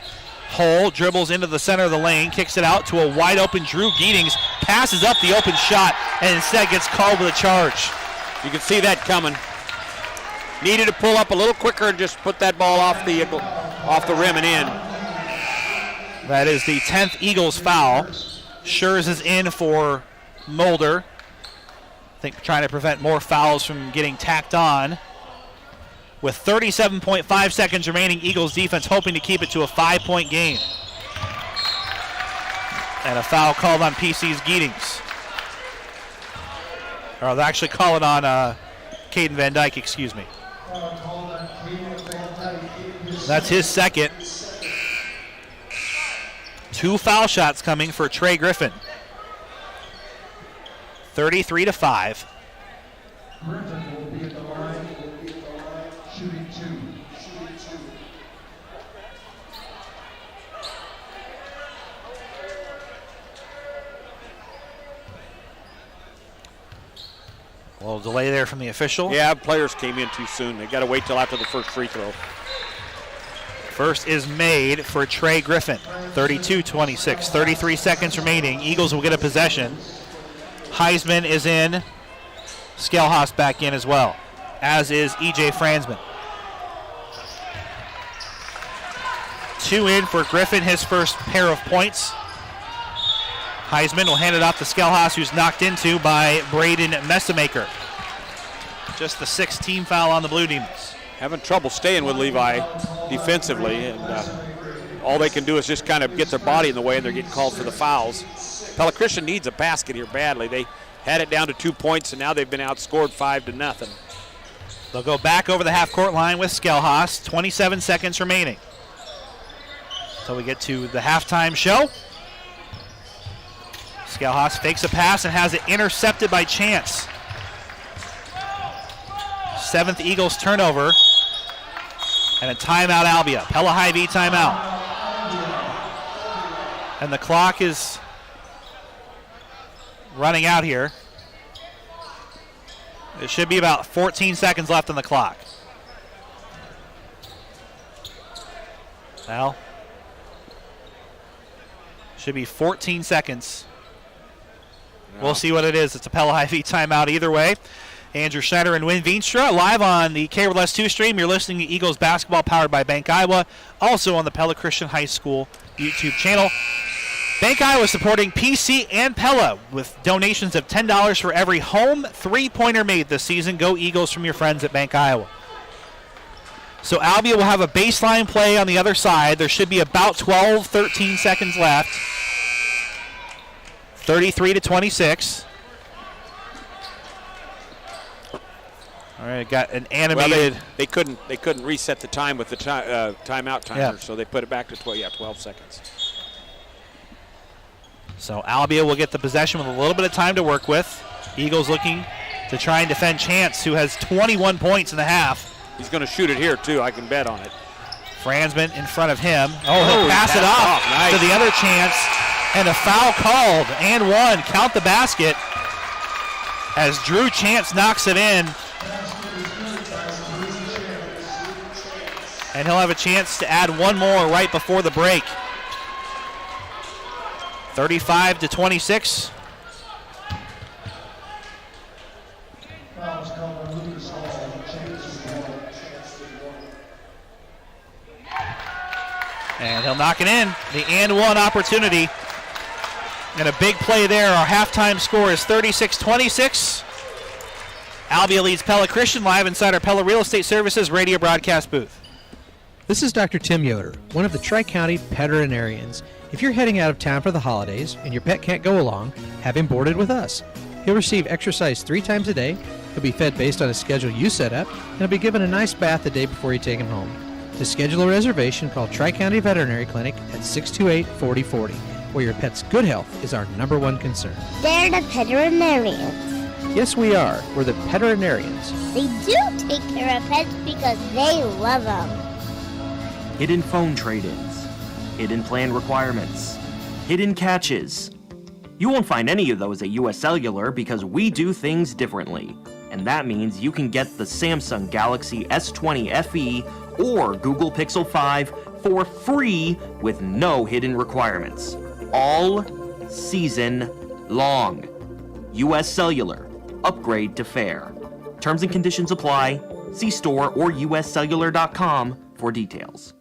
Hull dribbles into the center of the lane, kicks it out to a wide-open Drew Giedings, passes up the open shot, and instead gets called with a charge. You can see that coming. Needed to pull up a little quicker and just put that ball off the rim and in. That is the 10th Eagles foul. Schurz is in for Mulder. I think trying to prevent more fouls from getting tacked on. With 37.5 seconds remaining, Eagles defense hoping to keep it to a 5-point game. And a foul called on PC's Giedings. Or they'll actually call it on Caden Van Dyke, excuse me. That's his second. 2 foul shots coming for Trey Griffin. 33-5. Griffin will be at the line, shooting 2. A little delay there from the official. Yeah, players came in too soon. They got to wait till after the first free throw. First is made for Trey Griffin. 32-26, 33 seconds remaining. Eagles will get a possession. Heisman is in. Skelhaus back in as well, as is E.J. Fransman. 2 in for Griffin, his first pair of points. Heisman will hand it off to Skelhaus, who's knocked into by Braden Messamaker. Just the 6th team foul on the Blue Demons. Having trouble staying with Levi defensively, and all they can do is just kind of get their body in the way, and they're getting called for the fouls. Pella Christian needs a basket here badly. They had it down to 2 points, and now they've been outscored 5-0. They'll go back over the half-court line with Skelhaus. 27 seconds remaining. So we get to the halftime show. Skelhaus fakes a pass and has it intercepted by Chance. 7th Eagles turnover. And a timeout, Albia. Pella Hy-Vee timeout. And the clock is running out here. There should be about 14 seconds left on the clock. Well, should be 14 seconds. No. We'll see what it is. It's a Pella Hy-Vee timeout either way. Andrew Schneider and Win Veenstra live on the KRLS 2 stream. You're listening to Eagles basketball powered by Bank Iowa. Also on the Pella Christian High School YouTube channel. Bank Iowa supporting PC and Pella with donations of $10 for every home three-pointer made this season. Go Eagles from your friends at Bank Iowa. So Albia will have a baseline play on the other side. There should be about 12, 13 seconds left. 33-26. All right, got an animated. Well, they couldn't reset the time with the timeout timer, so they put it back to 12 seconds. So Albia will get the possession with a little bit of time to work with. Eagles looking to try and defend Chance, who has 21 points in the half. He's going to shoot it here, too. I can bet on it. Fransman in front of him. He'll pass it off nice. To the other Chance. And a foul called. And one. Count the basket. As Drew Chance knocks it in. And he'll have a chance to add one more right before the break. 35-26. And he'll knock it in. The and one opportunity. And a big play there. Our halftime score is 36-26. Albia leads Pella Christian live inside our Pella Real Estate Services radio broadcast booth. This is Dr. Tim Yoder, one of the Tri-County veterinarians. If you're heading out of town for the holidays and your pet can't go along, have him boarded with us. He'll receive exercise 3 times a day, he'll be fed based on a schedule you set up, and he'll be given a nice bath the day before you take him home. To schedule a reservation, call Tri-County Veterinary Clinic at 628-4040, where your pet's good health is our #1 concern. They're the veterinarians. Yes, we are. We're the veterinarians. They do take care of pets because they love them. Hidden phone trade-ins, hidden plan requirements, hidden catches. You won't find any of those at US Cellular because we do things differently. And that means you can get the Samsung Galaxy S20 FE or Google Pixel 5 for free with no hidden requirements. All season long. U.S. Cellular. Upgrade to fair. Terms and conditions apply. See store or uscellular.com for details.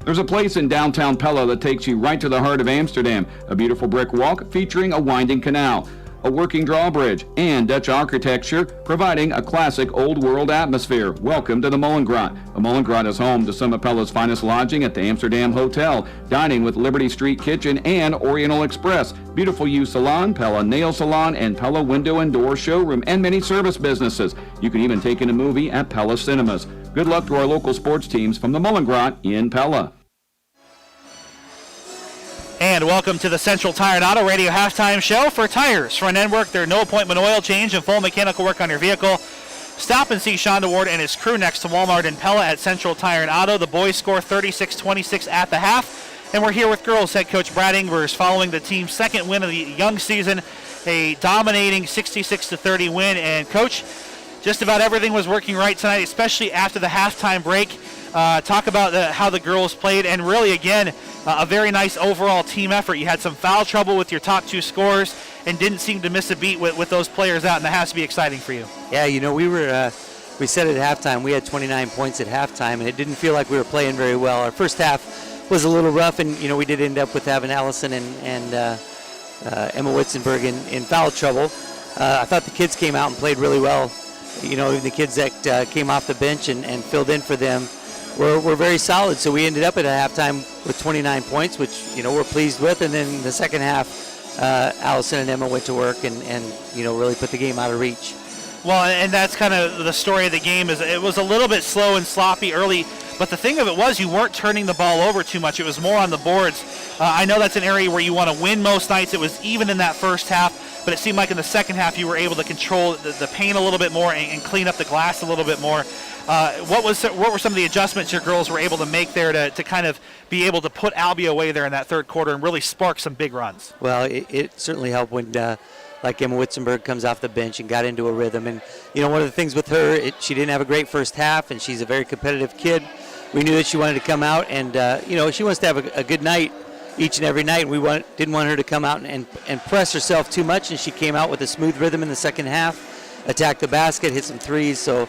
There's a place in downtown Pella that takes you right to the heart of Amsterdam. A beautiful brick walk featuring a winding canal, a working drawbridge, and Dutch architecture providing a classic old world atmosphere. Welcome to the Molengraat. The Molengraat is home to some of Pella's finest lodging at the Amsterdam Hotel, dining with Liberty Street Kitchen and Oriental Express, Beautiful You Salon, Pella Nail Salon, and Pella Window and Door Showroom, and many service businesses. You can even take in a movie at Pella Cinemas. Good luck to our local sports teams from the Molengraat in Pella. And welcome to the Central Tire and Auto Radio halftime show. For tires, front end work, their no appointment oil change, and full mechanical work on your vehicle. Stop and see Shonda Ward and his crew next to Walmart in Pella at Central Tire and Auto. The boys score 36-26 at the half. And we're here with girls head coach Brad Ingvers following the team's second win of the young season, a dominating 66-30 win. And coach, just about everything was working right tonight, especially after the halftime break. Talk about how the girls played, and really, again, a very nice overall team effort. You had some foul trouble with your top two scorers and didn't seem to miss a beat with those players out, and that has to be exciting for you. Yeah, we said at halftime we had 29 points at halftime, and it didn't feel like we were playing very well. Our first half was a little rough, and we did end up with having Allison and Emma Witzenberg in foul trouble. I thought the kids came out and played really well. Even the kids that came off the bench and filled in for them were very solid. So we ended up at a halftime with 29 points, which we're pleased with. And then the second half, Allison and Emma went to work and really put the game out of reach. Well, and that's kind of the story of the game. Is it was a little bit slow and sloppy early, but the thing of it was you weren't turning the ball over too much. It was more on the boards. I know that's an area where you want to win most nights. It was even in that first half, but it seemed like in the second half you were able to control the paint a little bit more and clean up the glass a little bit more. What were some of the adjustments your girls were able to make there to kind of be able to put Albia away there in that third quarter and really spark some big runs? Well, it certainly helped when like Emma Witzenberg comes off the bench and got into a rhythm. And, one of the things with her, she didn't have a great first half, and she's a very competitive kid. We knew that she wanted to come out, and, she wants to have a good night each and every night. And we didn't want her to come out and press herself too much, and she came out with a smooth rhythm in the second half, attacked the basket, hit some threes. So,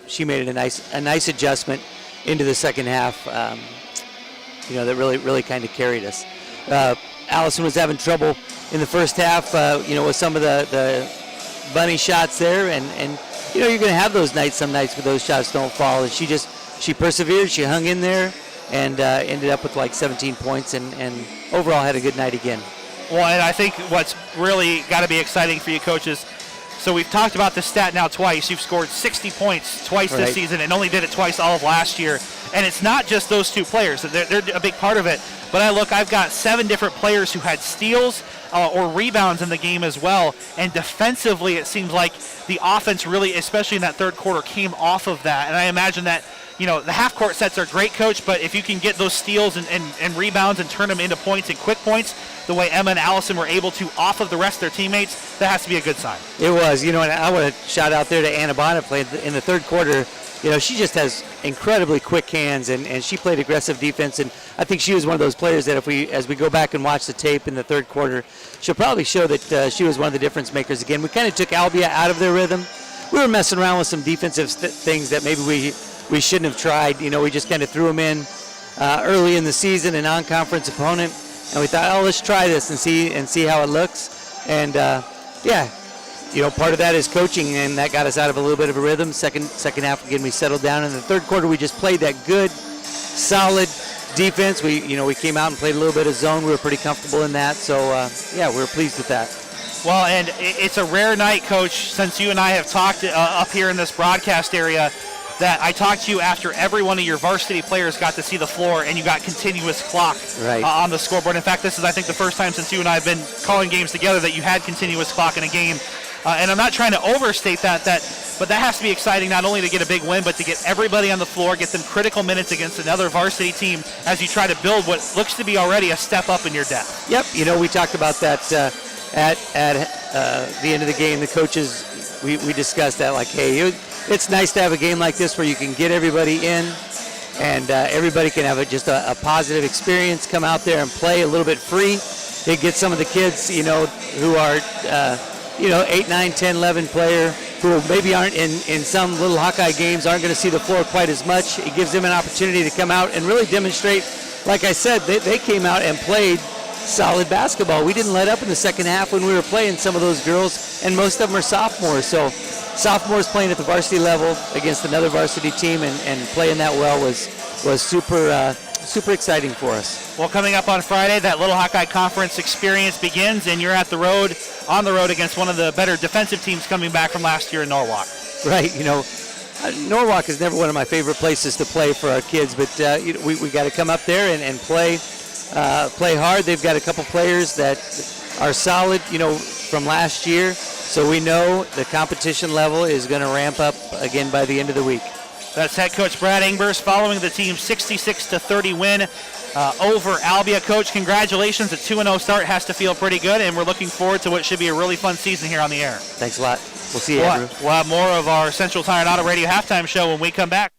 she made it a nice adjustment into the second half, that really kind of carried us. Allison was having trouble in the first half, with some of the bunny shots there, and you're going to have those nights, some nights where those shots don't fall, and she persevered, she hung in there, and ended up with like 17 points, and overall had a good night again. Well, and I think what's really got to be exciting for you coaches, so we've talked about this stat now twice. You've scored 60 points twice this season and only did it twice all of last year. And it's not just those two players. They're a big part of it. But I've got 7 different players who had steals or rebounds in the game as well. And defensively, it seems like the offense really, especially in that third quarter, came off of that. And I imagine that, the half-court sets are great, Coach, but if you can get those steals and rebounds and turn them into points and quick points, the way Emma and Allison were able to off of the rest of their teammates, that has to be a good sign. It was, and I want to shout out there to Anna Bonnet, played in the third quarter. She just has incredibly quick hands, and she played aggressive defense, and I think she was one of those players that as we go back and watch the tape in the third quarter, she'll probably show that she was one of the difference makers again. We kind of took Albia out of their rhythm. We were messing around with some defensive things that maybe we shouldn't have tried. We just kind of threw them in early in the season, a non-conference opponent, and we thought, let's try this and see how it looks. And part of that is coaching, and that got us out of a little bit of a rhythm. Second half, again, we settled down. In the third quarter, we just played that good, solid defense. We came out and played a little bit of zone. We were pretty comfortable in that. So, we were pleased with that. Well, and it's a rare night, Coach, since you and I have talked up here in this broadcast area, that I talked to you after every one of your varsity players got to see the floor and you got continuous clock on the scoreboard. In fact, this is, I think, the first time since you and I have been calling games together that you had continuous clock in a game. And I'm not trying to overstate that, but that has to be exciting not only to get a big win, but to get everybody on the floor, get them critical minutes against another varsity team as you try to build what looks to be already a step up in your depth. Yep, we talked about that at the end of the game. The coaches we discussed that, like, hey, it's nice to have a game like this where you can get everybody in and everybody can have just a positive experience, come out there and play a little bit free. It gets some of the kids, who are, 8, 9, 10, 11 player, who maybe aren't in some little Hawkeye games, aren't going to see the floor quite as much. It gives them an opportunity to come out and really demonstrate. Like I said, they came out and played solid basketball. We didn't let up in the second half when we were playing some of those girls, and most of them are sophomores. So sophomores playing at the varsity level against another varsity team and playing that well was super exciting for us. Well, coming up on Friday, that Little Hawkeye Conference experience begins, and you're on the road against one of the better defensive teams coming back from last year in Norwalk. Right, Norwalk is never one of my favorite places to play for our kids, but we got to come up there and play hard. They've got a couple players that are solid, from last year, so we know the competition level is going to ramp up again by the end of the week. That's head coach Brad Ingberst following the team's 66-30 win over Albia. Coach, congratulations. A 2-0 start has to feel pretty good, and we're looking forward to what should be a really fun season here on the air. Thanks a lot. We'll see you, Andrew. We'll have more of our Central Tire and Auto Radio halftime show when we come back.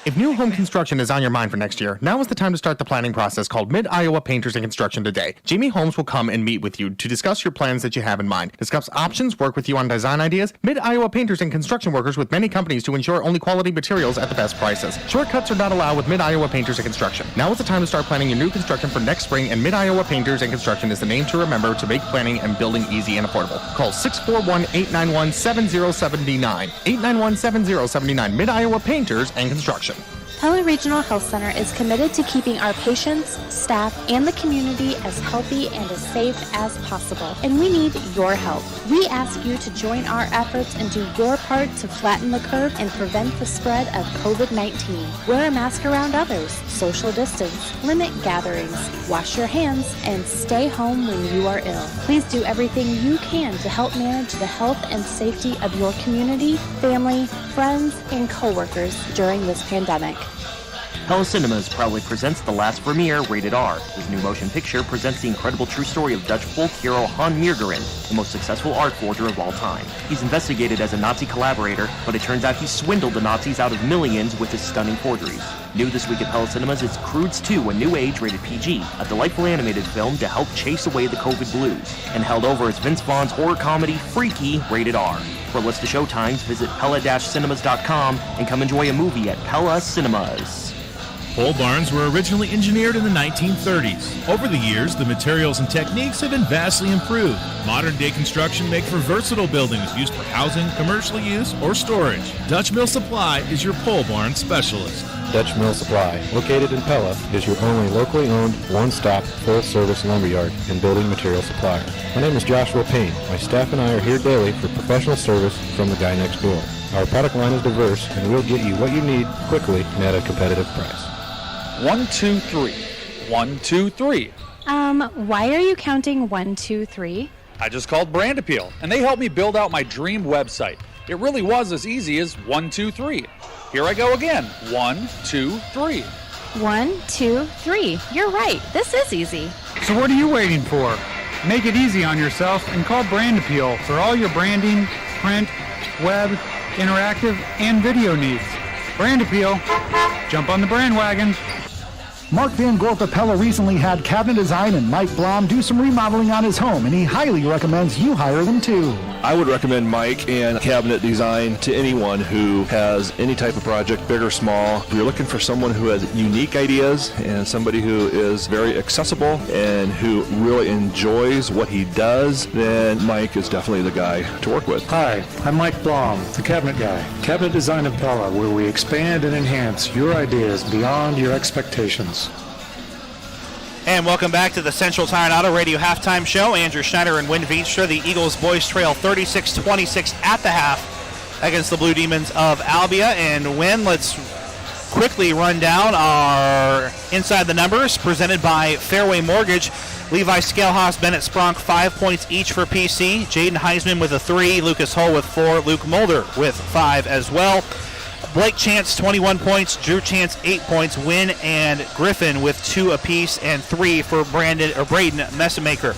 If new home construction is on your mind for next year, now is the time to start the planning process called Mid-Iowa Painters and Construction today. Jamie Holmes will come and meet with you to discuss your plans that you have in mind, discuss options, work with you on design ideas. Mid-Iowa Painters and Construction workers with many companies to ensure only quality materials at the best prices. Shortcuts are not allowed with Mid-Iowa Painters and Construction. Now is the time to start planning your new construction for next spring, and Mid-Iowa Painters and Construction is the name to remember to make planning and building easy and affordable. Call 641-891-7079. 891-7079. Mid-Iowa Painters and Construction. Pella Regional Health Center is committed to keeping our patients, staff, and the community as healthy and as safe as possible, and we need your help. We ask you to join our efforts and do your part to flatten the curve and prevent the spread of COVID-19. Wear a mask around others, social distance, limit gatherings, wash your hands, and stay home when you are ill. Please do everything you can to help manage the health and safety of your community, family, friends, and coworkers during this pandemic. Pella Cinemas proudly presents The Last Premiere, rated R. His new motion picture presents the incredible true story of Dutch folk hero Han Meergeren, the most successful art forger of all time. He's investigated as a Nazi collaborator, but it turns out he swindled the Nazis out of millions with his stunning forgeries. New this week at Pella Cinemas is Croods 2, a new age rated PG, a delightful animated film to help chase away the COVID blues, and held over as Vince Vaughn's horror comedy Freaky, rated R. For a list of showtimes, visit Pella-Cinemas.com and come enjoy a movie at Pella Cinemas. Pole barns were originally engineered in the 1930s. Over the years, the materials and techniques have been vastly improved. Modern-day construction make for versatile buildings used for housing, commercial use, or storage. Dutch Mill Supply is your pole barn specialist. Dutch Mill Supply, located in Pella, is your only locally owned, one-stop, full-service lumberyard and building material supplier. My name is Joshua Payne. My staff and I are here daily for professional service from the guy next door. Our product line is diverse, and we'll get you what you need quickly and at a competitive price. 1, 2, 3. 1, 2, 3. Why are you counting 1, 2, 3? I just called Brand Appeal, and they helped me build out my dream website. It really was as easy as 1, 2, 3. Here I go again. 1, 2, 3. 1, 2, 3. You're right. This is easy. So what are you waiting for? Make it easy on yourself and call Brand Appeal for all your branding, print, web, interactive, and video needs. Brand Appeal. Jump on the brand wagon. Mark Van Gorp of Pella recently had Cabinet Design and Mike Blom do some remodeling on his home, and he highly recommends you hire them too. I would recommend Mike and Cabinet Design to anyone who has any type of project, big or small. If you're looking for someone who has unique ideas and somebody who is very accessible and who really enjoys what he does, then Mike is definitely the guy to work with. Hi, I'm Mike Blom, the Cabinet Guy. Cabinet Design of Pella, where we expand and enhance your ideas beyond your expectations. And welcome back to the Central Tire and Auto Radio halftime show. Andrew Schneider and Win Veenstra. The Eagles boys trail 36-26 at the half against the Blue Demons of Albia. And Win, let's quickly run down our Inside the Numbers presented by Fairway Mortgage. Levi Scalehouse, Bennett Spronk, 5 points each for PC. Jaden Heisman with a 3, Lucas Hull with 4, Luke Mulder with 5 as well. Blake Chance, 21 points. Drew Chance, 8 points. Wynn and Griffin with 2 apiece and 3 for Braden Messamaker.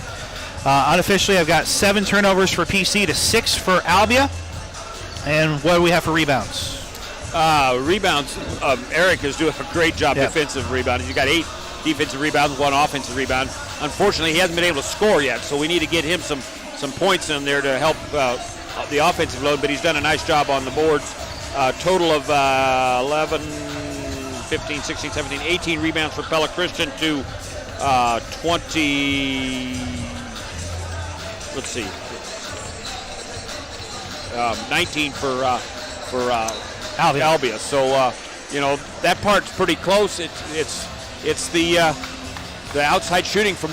Unofficially, I've got 7 turnovers for PC to 6 for Albia. And what do we have for rebounds? Rebounds, Eric is doing a great job defensive rebounding. You got 8 defensive rebounds, 1 offensive rebound. Unfortunately, he hasn't been able to score yet, so we need to get him some points in there to help the offensive load, but he's done a nice job on the boards. Total of 11, 15, 16, 17, 18 rebounds for Pella Christian to 20, let's see, 19 for Albia. So, that part's pretty close. It's the outside shooting from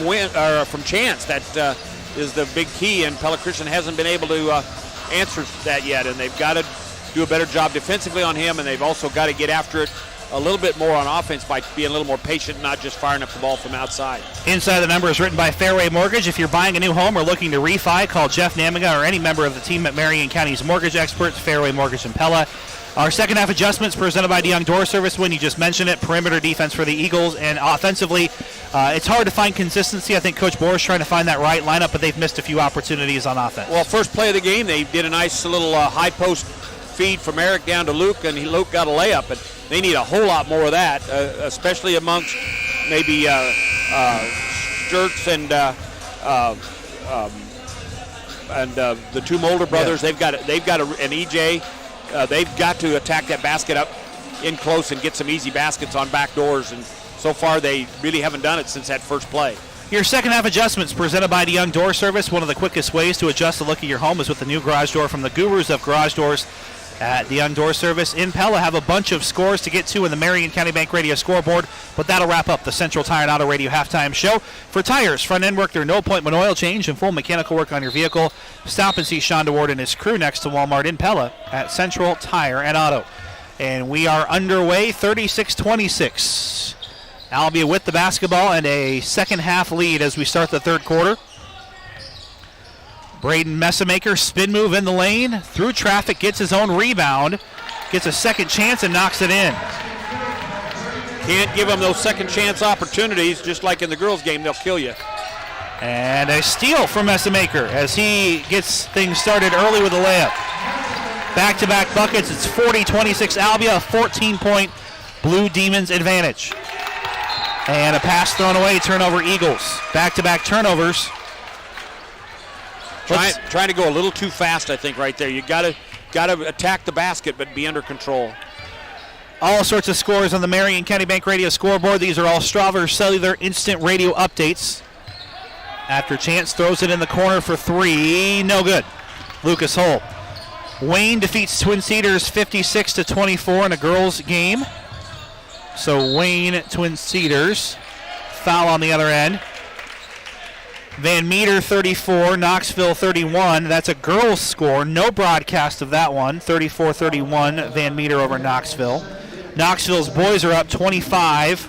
Chance that is the big key, and Pella Christian hasn't been able to answer that yet, and they've got to do a better job defensively on him, and they've also got to get after it a little bit more on offense by being a little more patient, not just firing up the ball from outside. Inside the Number is written by Fairway Mortgage. If you're buying a new home or looking to refi, call Jeff Namiga or any member of the team at Marion County's mortgage experts, Fairway Mortgage and Pella. Our second half adjustments presented by DeYoung Door Service. When you just mentioned it, perimeter defense for the Eagles, and offensively, it's hard to find consistency. I think Coach Bohr is trying to find that right lineup, but they've missed a few opportunities on offense. Well, first play of the game, they did a nice little high post feed from Eric down to Luke, and Luke got a layup, but they need a whole lot more of that, especially amongst maybe Sturts and the two Mulder brothers. Yeah. They've got an EJ. They've got to attack that basket up in close and get some easy baskets on back doors, and so far they really haven't done it since that first play. Your second half adjustments presented by DeYoung Door Service. One of the quickest ways to adjust the look of your home is with the new garage door from the gurus of garage doors at DeYoung Door Service. In Pella, have a bunch of scores to get to in the Marion County Bank Radio Scoreboard, but that'll wrap up the Central Tire and Auto Radio halftime show. For tires, front end work, their no appointment oil change, and full mechanical work on your vehicle, stop and see Sean DeWard and his crew next to Walmart in Pella at Central Tire and Auto. And we are underway, 36-26. Albia with the basketball and a second half lead as we start the third quarter. Braden Messamaker, spin move in the lane, through traffic, gets his own rebound, gets a second chance and knocks it in. Can't give them those second chance opportunities, just like in the girls' game, they'll kill you. And a steal from Messamaker as he gets things started early with a layup. Back-to-back buckets, it's 40-26 Albia, a 14-point Blue Demons advantage. And a pass thrown away, turnover Eagles. Back-to-back turnovers. Trying to go a little too fast, I think, right there. You got to attack the basket, but be under control. All sorts of scores on the Marion County Bank Radio Scoreboard. These are all Strauver Cellular Instant Radio updates. After Chance throws it in the corner for 3, no good. Lucas Hull. Wayne defeats Twin Cedars 56-24 in a girls' game. So Wayne, Twin Cedars, foul on the other end. Van Meter 34, Knoxville 31. That's a girls' score. No broadcast of that one. 34-31, Van Meter over Knoxville. Knoxville's boys are up 25-21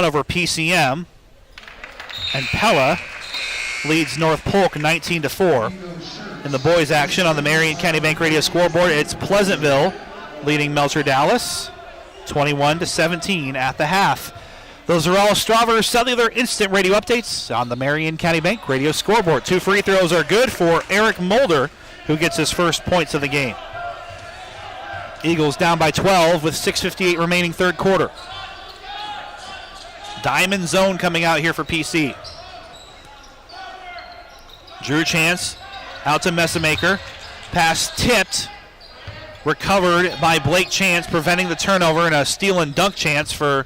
over PCM. And Pella leads North Polk 19-4. In the boys' action on the Marion County Bank Radio Scoreboard, it's Pleasantville leading Melcher Dallas 21-17 at the half. Those are all Strauver Cellular Instant Radio updates on the Marion County Bank Radio Scoreboard. 2 free throws are good for Eric Mulder, who gets his first points of the game. Eagles down by 12 with 6:58 remaining third quarter. Diamond zone coming out here for PC. Drew Chance out to Messamaker. Pass tipped. Recovered by Blake Chance, preventing the turnover, and a steal and dunk chance for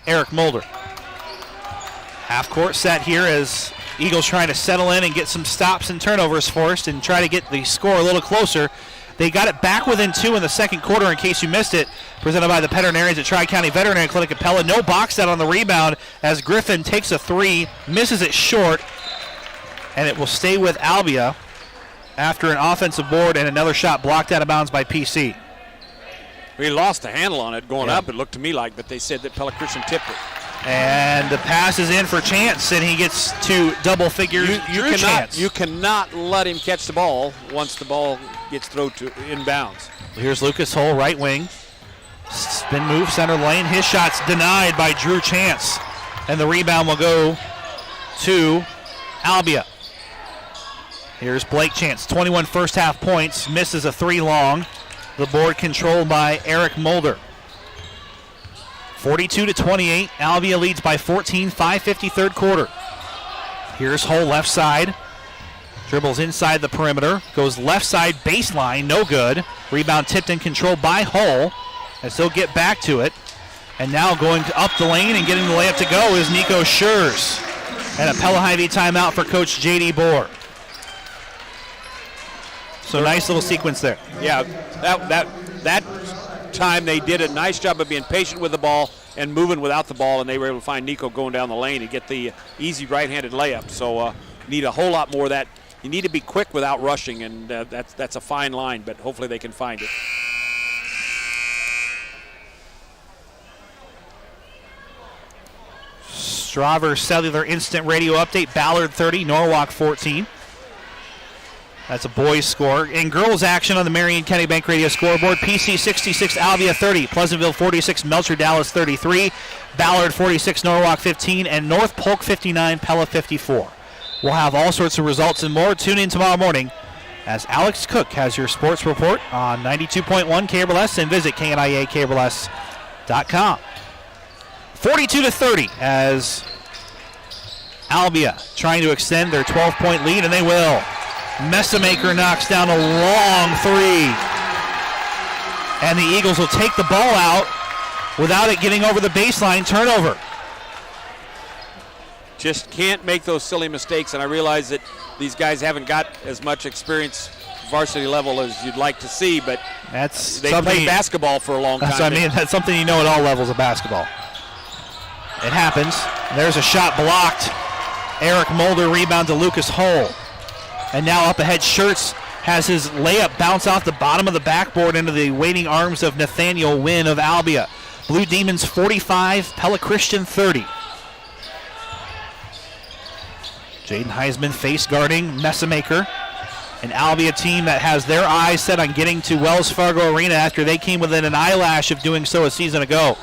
Eric Mulder. Half court set here as Eagles trying to settle in and get some stops and turnovers forced and try to get the score a little closer. They got it back within 2 in the second quarter, in case you missed it. Presented by the veterinarians at Tri-County Veterinary Clinic at Pella. No box out on the rebound as Griffin takes a 3, misses it short, and it will stay with Albia after an offensive board and another shot blocked out of bounds by PC. We lost the handle on it going up, it looked to me like, but they said that Pella Christian tipped it. And the pass is in for Chance, and he gets to double figures. You cannot let him catch the ball once the ball gets thrown to inbounds. Here's Lucas Hull, right wing. Spin move, center lane. His shot's denied by Drew Chance. And the rebound will go to Albia. Here's Blake Chance, 21 first half points, misses a 3 long. The board controlled by Eric Mulder. 42-28, Albia leads by 14, 5:50 third quarter. Here's Hull left side. Dribbles inside the perimeter, goes left side baseline, no good. Rebound tipped and controlled by Hull as they'll get back to it. And now going up the lane and getting the layup to go is Nico Schurz. And a Pella Hy-Vee timeout for Coach J.D. Bohr. So nice little sequence there. Yeah, that time they did a nice job of being patient with the ball and moving without the ball, and they were able to find Nico going down the lane and get the easy right-handed layup. So need a whole lot more of that. You need to be quick without rushing, and that's a fine line, but hopefully they can find it. Straver Cellular Instant Radio Update, Ballard 30, Norwalk 14. That's a boys score. In girls action on the Marion County Bank Radio scoreboard, PC 66, Albia 30, Pleasantville 46, Melcher Dallas 33, Ballard 46, Norwalk 15, and North Polk 59, Pella 54. We'll have all sorts of results and more. Tune in tomorrow morning as Alex Cook has your sports report on 92.1 KBLS, and visit KNIAKBLS.com. 42-30 as Albia trying to extend their 12-point lead, and they will. Messamaker knocks down a long 3. And the Eagles will take the ball out without it getting over the baseline. Turnover. Just can't make those silly mistakes, and I realize that these guys haven't got as much experience varsity level as you'd like to see, but they played basketball for a long time. That's what I mean. That's something you know at all levels of basketball. It happens. There's a shot blocked. Eric Mulder rebound to Lucas Hull. And now up ahead, Schertz has his layup bounce off the bottom of the backboard into the waiting arms of Nathaniel Wynn of Albia. Blue Demons 45, Pella Christian 30. Jaden Heisman face guarding Messamaker. An Albia team that has their eyes set on getting to Wells Fargo Arena after they came within an eyelash of doing so a season ago.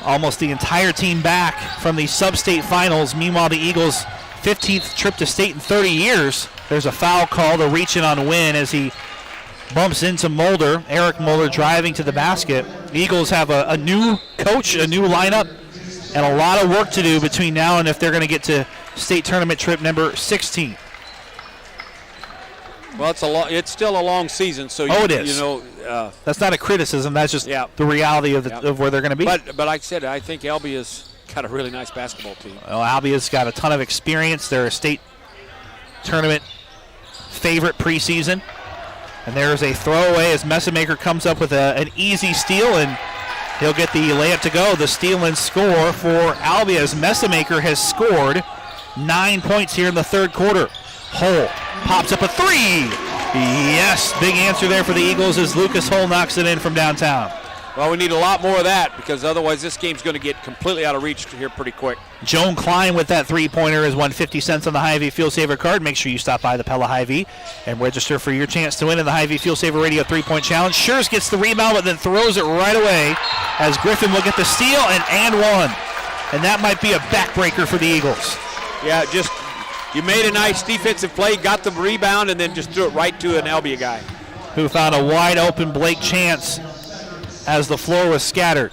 Almost the entire team back from the sub-state finals. Meanwhile, the Eagles' 15th trip to state in 30 years. There's a foul call to reach in on Wynn as he bumps into Mulder. Eric Mulder driving to the basket. The Eagles have a new coach, a new lineup, and a lot of work to do between now and if they're going to get to state tournament trip number 16. Well, it's still a long season, so it is. You know, that's not a criticism. That's just the reality of where they're going to be. But like I said, I think Albia's got a really nice basketball team. Well, Albia's got a ton of experience. They're a state tournament favorite preseason. And there's a throwaway as Messamaker comes up with an easy steal, and he'll get the layup to go. The steal and score for Albia as Messamaker has scored 9 points here in the third quarter. Hull pops up a 3. Yes, big answer there for the Eagles as Lucas Hull knocks it in from downtown. Well, we need a lot more of that because otherwise this game's going to get completely out of reach here pretty quick. Joan Klein with that three-pointer has won 50 cents on the Hy-Vee Fuel Saver card. Make sure you stop by the Pella Hy-Vee and register for your chance to win in the Hy-Vee Fuel Saver Radio 3-point challenge. Schurz gets the rebound but then throws it right away as Griffin will get the steal and one. And that might be a backbreaker for the Eagles. Yeah, just you made a nice defensive play, got the rebound, and then just threw it right to an Albia guy. Who found a wide open Blake Chance as the floor was scattered.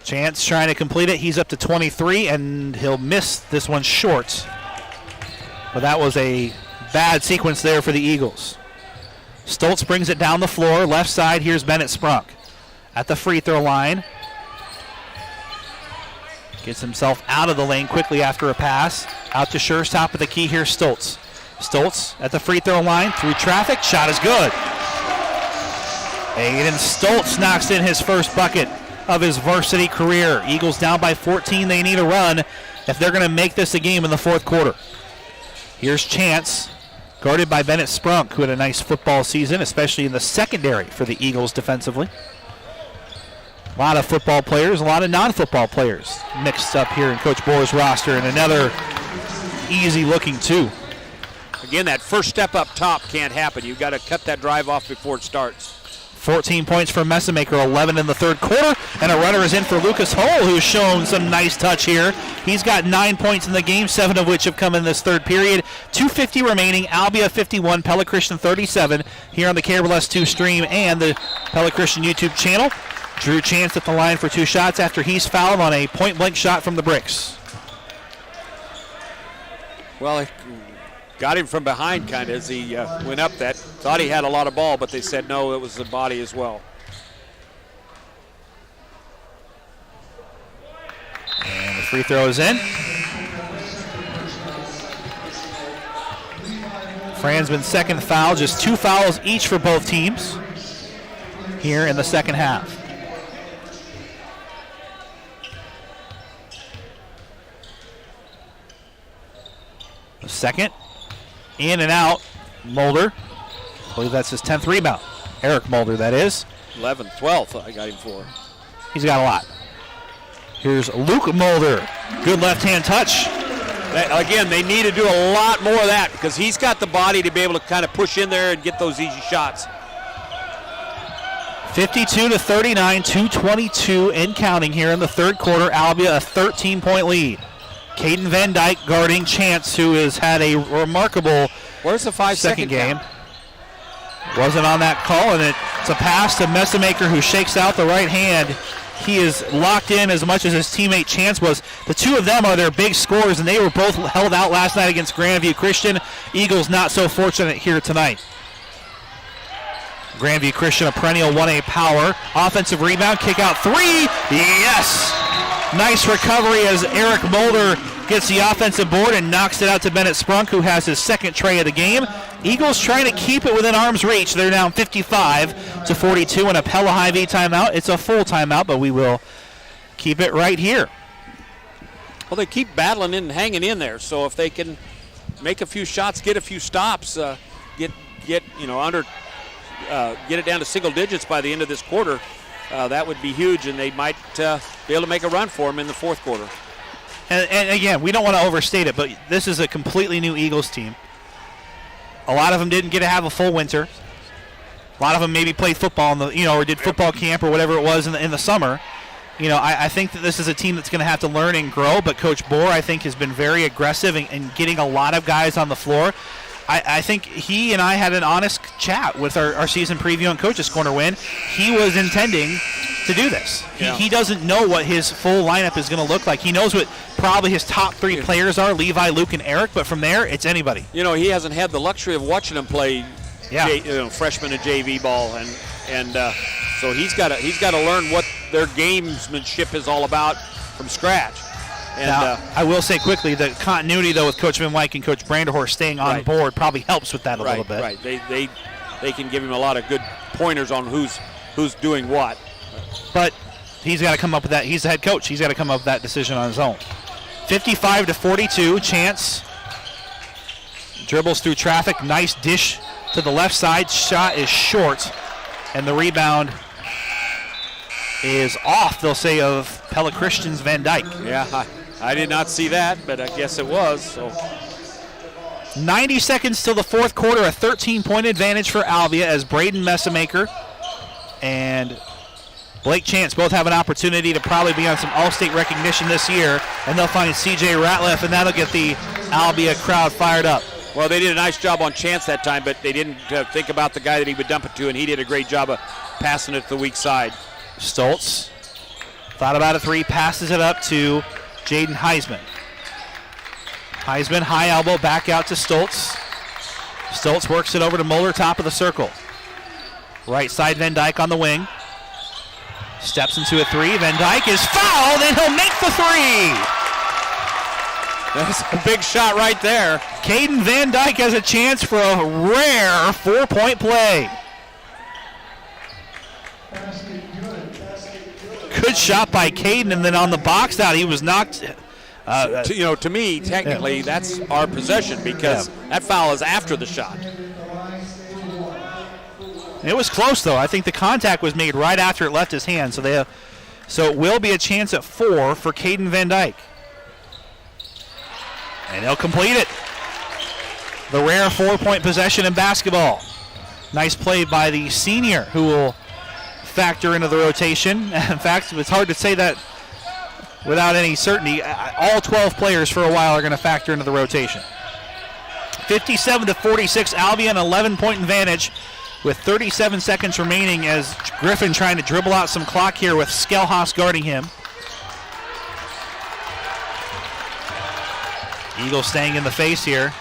Chance trying to complete it. He's up to 23, and he'll miss this one short. But that was a bad sequence there for the Eagles. Stoltz brings it down the floor. Left side, here's Bennett Sprunk at the free throw line. Gets himself out of the lane quickly after a pass. Out to Schurz, top of the key. Here's Stoltz. Stoltz at the free throw line. Through traffic. Shot is good. Aiden Stoltz knocks in his first bucket of his varsity career. Eagles down by 14. They need a run if they're going to make this a game in the fourth quarter. Here's Chance, guarded by Bennett Sprunk, who had a nice football season, especially in the secondary for the Eagles defensively. A lot of football players, a lot of non-football players mixed up here in Coach Bohr's roster, and another easy-looking two. Again, that first step up top can't happen. You've got to cut that drive off before it starts. 14 points for Messamaker, 11 in the third quarter, and a runner is in for Lucas Hull, who's shown some nice touch here. He's got 9 points in the game, 7 of which have come in this third period. 2:50 remaining, Albia 51, Pella Christian 37, here on the KRLS 2 stream and the Pella Christian YouTube channel. Drew Chance at the line for 2 shots after he's fouled on a point-blank shot from the bricks. Well, got him from behind kind of as he went up that. Thought he had a lot of ball, but they said no, it was the body as well. And the free throw is in. Franzman's second foul, just 2 fouls each for both teams here in the second half. The second. In and out, Mulder. I believe that's his 10th rebound. Eric Mulder, that is. 11th, 12th I got him for. He's got a lot. Here's Luke Mulder. Good left-hand touch. Again, they need to do a lot more of that because he's got the body to be able to kind of push in there and get those easy shots. 52-39, 2:22 and counting here in the third quarter. Albia a 13-point lead. Caden Van Dyke guarding Chance, who has had a remarkable Where's the 5-second game. count? Wasn't on that call, and it's a pass to Messamaker, who shakes out the right hand. He is locked in as much as his teammate Chance was. The two of them are their big scorers, and they were both held out last night against Grandview Christian. Eagles not so fortunate here tonight. Grandview Christian, a perennial 1A power. Offensive rebound, kick out 3. Yes! Nice recovery as Eric Mulder gets the offensive board and knocks it out to Bennett Sprunk, who has his second tray of the game. Eagles trying to keep it within arm's reach. They're down 55-42 and a Pella Hy-Vee timeout. It's a full timeout, but we will keep it right here. Well, they keep battling and hanging in there, so if they can make a few shots, get a few stops, get it down to single digits by the end of this quarter, that would be huge, and they might be able to make a run for them in the fourth quarter. And again, we don't want to overstate it, but this is a completely new Eagles team. A lot of them didn't get to have a full winter. A lot of them maybe played football or did football camp or whatever it was in the summer. I think that this is a team that's going to have to learn and grow, but Coach Bohr, I think, has been very aggressive in getting a lot of guys on the floor. I think he and I had an honest chat with our season preview and Coach's Corner win. He was intending to do this. Yeah. He doesn't know what his full lineup is going to look like. He knows what probably his top 3 players are, Levi, Luke, and Eric, but from there, it's anybody. He hasn't had the luxury of watching them play freshman and JV ball, and so he's got to learn what their gamesmanship is all about from scratch. And now, I will say quickly, the continuity, though, with Coach Van Wyk and Coach Branderhorst staying on board probably helps with that a little bit. Right, they can give him a lot of good pointers on who's doing what. But he's got to come up with that. He's the head coach. He's got to come up with that decision on his own. 55-42, Chance dribbles through traffic. Nice dish to the left side. Shot is short, and the rebound is off, they'll say, of Pella Christian's Van Dyke. Yeah, I did not see that, but I guess it was. So 90 seconds till the fourth quarter, a 13-point advantage for Albia as Braden Messamaker and Blake Chance both have an opportunity to probably be on some All-State recognition this year, and they'll find C.J. Ratliff, and that'll get the Albia crowd fired up. Well, they did a nice job on Chance that time, but they didn't think about the guy that he would dump it to, and he did a great job of passing it to the weak side. Stoltz thought about a 3, passes it up to Jaden Heisman. Heisman, high elbow, back out to Stoltz. Stoltz works it over to Muller, top of the circle. Right side, Van Dyke on the wing. Steps into a 3. Van Dyke is fouled, and he'll make the 3. That's a big shot right there. Caden Van Dyke has a chance for a rare 4-point play. Good shot by Caden, and then on the box out, he was knocked. To me, technically, that's our possession because that foul is after the shot. It was close, though. I think the contact was made right after it left his hand, so it will be a chance at 4 for Caden Van Dyke. And he'll complete it. The rare 4-point possession in basketball. Nice play by the senior, who will factor into the rotation. In fact, it's hard to say that without any certainty. All 12 players for a while are going to factor into the rotation. 57-46, Albia, an 11-point advantage with 37 seconds remaining as Griffin trying to dribble out some clock here with Skelhaus guarding him. Eagles staying in the face here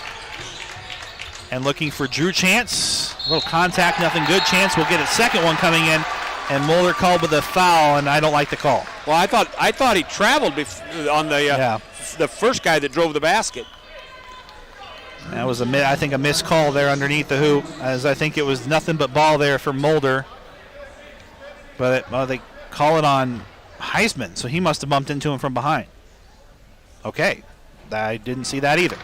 and looking for Drew Chance. A little contact, nothing good. Chance will get a second one coming in, and Mulder called with a foul, and I don't like the call. Well, I thought he traveled on the first guy that drove the basket. That was I think a missed call there underneath the hoop, as I think it was nothing but ball there for Mulder. But they call it on Heisman, so he must have bumped into him from behind. Okay, I didn't see that either.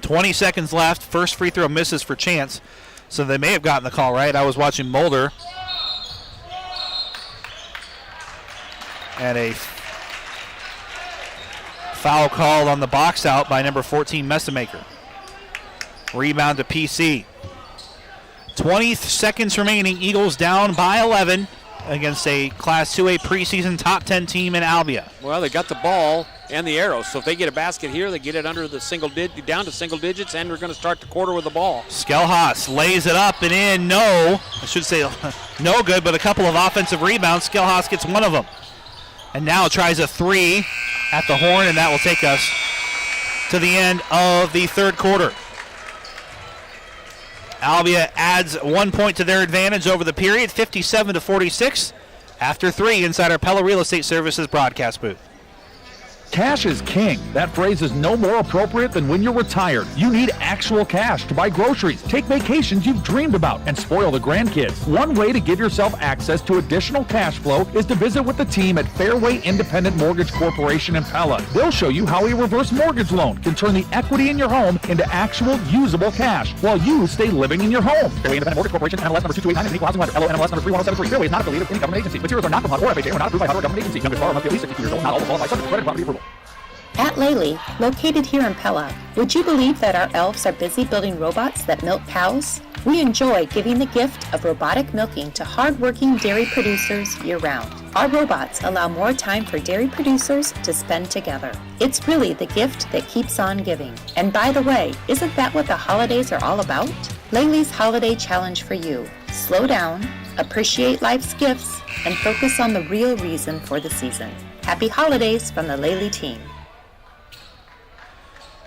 .20 seconds left. First free throw misses for Chance, so they may have gotten the call right. I was watching Mulder. And a foul called on the box out by number 14, Messamaker. Rebound to PC. 20 seconds remaining. Eagles down by 11 against a Class 2A preseason top 10 team in Albia. Well, they got the ball and the arrows, so if they get a basket here, they get it under the down to single digits, and we're going to start the quarter with the ball. Skelhaus lays it up and in. No, I should say no good, but a couple of offensive rebounds. Skelhaus gets one of them. And now tries a three at the horn, and that will take us to the end of the third quarter. Albia adds 1 point to their advantage over the period, 57-46, after three inside our Pella Real Estate Services broadcast booth. Cash is king. That phrase is no more appropriate than when you're retired. You need actual cash to buy groceries, take vacations you've dreamed about, and spoil the grandkids. One way to give yourself access to additional cash flow is to visit with the team at Fairway Independent Mortgage Corporation in Pella. They'll show you how a reverse mortgage loan can turn the equity in your home into actual usable cash while you stay living in your home. Fairway Independent Mortgage Corporation, NMLS number 2289 and equal housing lender, LO NMLS number 31073. Fairway is not affiliated with any government agency. Materials are not from HUD or FHA or not approved by HUD or government agency. Members borrow must be at least 62 years old. Not all will qualify, subject to credit and property approval. At Lely, located here in Pella, would you believe that our elves are busy building robots that milk cows? We enjoy giving the gift of robotic milking to hard-working dairy producers year-round. Our robots allow more time for dairy producers to spend together. It's really the gift that keeps on giving. And by the way, isn't that what the holidays are all about? Lely's holiday challenge for you: slow down, appreciate life's gifts, and focus on the real reason for the season. Happy holidays from the Lely team.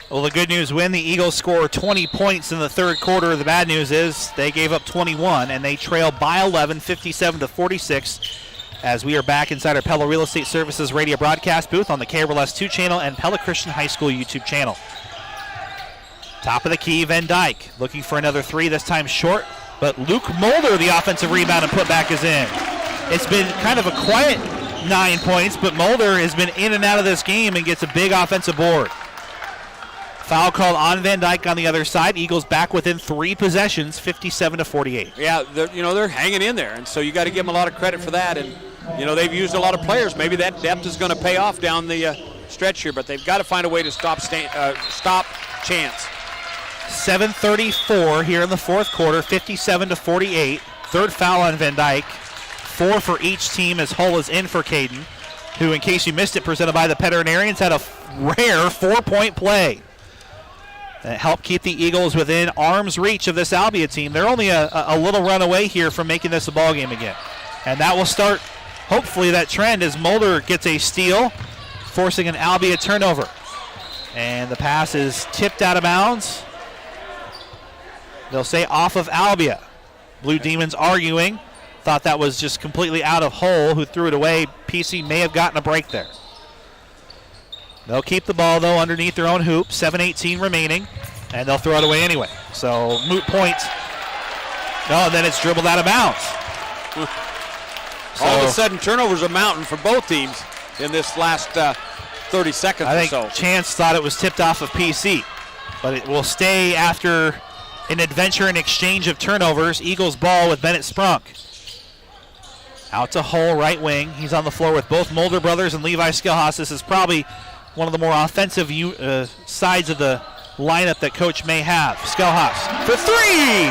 Well, the good news, when the Eagles score 20 points in the third quarter, the bad news is they gave up 21, and they trail by 11, 57-46, as we are back inside our Pella Real Estate Services radio broadcast booth on the KRLS 2 channel and Pella Christian High School YouTube channel. Top of the key, Van Dyke looking for another three, this time short, but Luke Mulder, the offensive rebound and putback, is in. It's been kind of a quiet 9 points, but Mulder has been in and out of this game and gets a big offensive board. Foul called on Van Dyke on the other side. Eagles back within three possessions, 57-48. Yeah, they're hanging in there, and so you got to give them a lot of credit for that. And they've used a lot of players. Maybe that depth is going to pay off down the stretch here, but they've got to find a way to stop Chance. 7:34 here in the fourth quarter, 57-48. Third foul on Van Dyke. 4 for each team as Hull is in for Caden, who, in case you missed it, presented by the Veterinarians, had a rare 4-point play. That helped keep the Eagles within arm's reach of this Albia team. They're only a little run away here from making this a ball game again. And that will start, hopefully, that trend as Mulder gets a steal, forcing an Albia turnover. And the pass is tipped out of bounds. They'll say off of Albia. Blue Demons arguing. Thought that was just completely out of Hull, who threw it away. PC may have gotten a break there. They'll keep the ball, though, underneath their own hoop. 7:18 remaining, and they'll throw it away anyway. So, moot point. No, and then it's dribbled out of bounds. All of a sudden, turnovers are mounting for both teams in this last 30 seconds I think or so. Chance thought it was tipped off of PC, but it will stay after an adventure and exchange of turnovers. Eagles ball with Bennett Sprunk. Out to Hull, right wing. He's on the floor with both Mulder brothers and Levi Skelhaus. This is probably one of the more offensive sides of the lineup that coach may have. Skelhaus for three.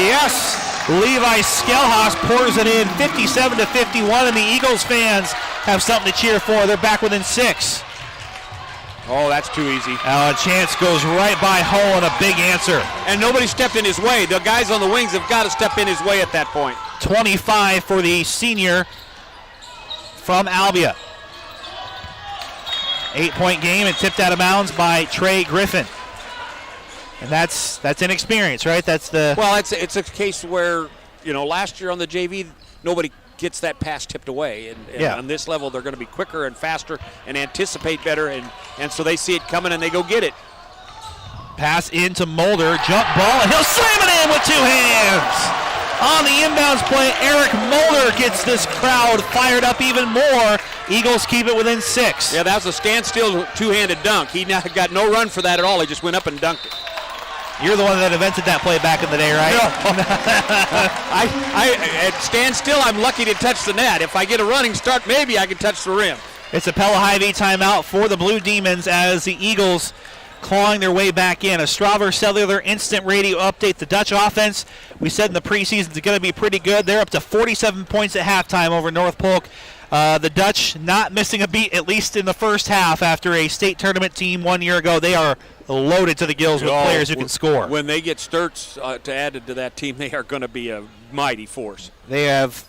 Yes. Levi Skelhaus pours it in, 57-51, and the Eagles fans have something to cheer for. They're back within 6. Oh, that's too easy. A chance goes right by Hull and a big answer. And nobody stepped in his way. The guys on the wings have got to step in his way at that point. 25 for the senior from Albia. 8-point game and tipped out of bounds by Trey Griffin. And that's inexperience, right? That's the... Well, it's a case where, last year on the JV, nobody gets that pass tipped away. And on this level, they're going to be quicker and faster and anticipate better. And so they see it coming and they go get it. Pass into Mulder, jump ball, and he'll slam it in with 2 hands. On the inbounds play, Eric Mulder gets this crowd fired up even more. Eagles keep it within 6. Yeah, that was a standstill two-handed dunk. He got no run for that at all. He just went up and dunked it. You're the one that invented that play back in the day, right? No. At standstill, I'm lucky to touch the net. If I get a running start, maybe I can touch the rim. It's a Pella Hy-Vee timeout for the Blue Demons as the Eagles clawing their way back in. A Strauver Cellular Instant Radio update. The Dutch offense, we said in the preseason, is going to be pretty good. They're up to 47 points at halftime over North Polk. The Dutch not missing a beat, at least in the first half, after a state tournament team 1 year ago. They are loaded to the gills with players who can score. When they get Sturts to add to that team, they are going to be a mighty force. They have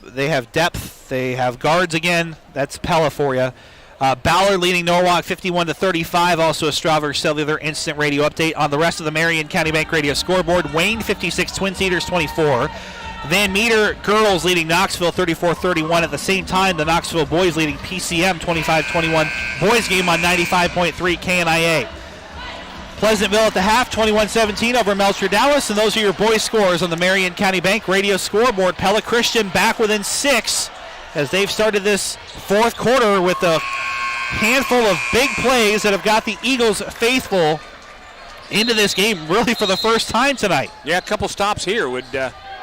depth. They have guards again. That's Pella for you. Ballard leading Norwalk 51-35. Also a Strauver Cellular Instant Radio update on the rest of the Marion County Bank Radio scoreboard. Wayne 56, Twin Cedars 24. Van Meter girls leading Knoxville 34-31. At the same time, the Knoxville boys leading PCM 25-21. Boys game on 95.3 KNIA. Pleasantville at the half, 21-17 over Melcher Dallas, and those are your boys' scores on the Marion County Bank Radio scoreboard. Pella Christian back within 6 as they've started this fourth quarter with a handful of big plays that have got the Eagles faithful into this game really for the first time tonight. Yeah, a couple stops here would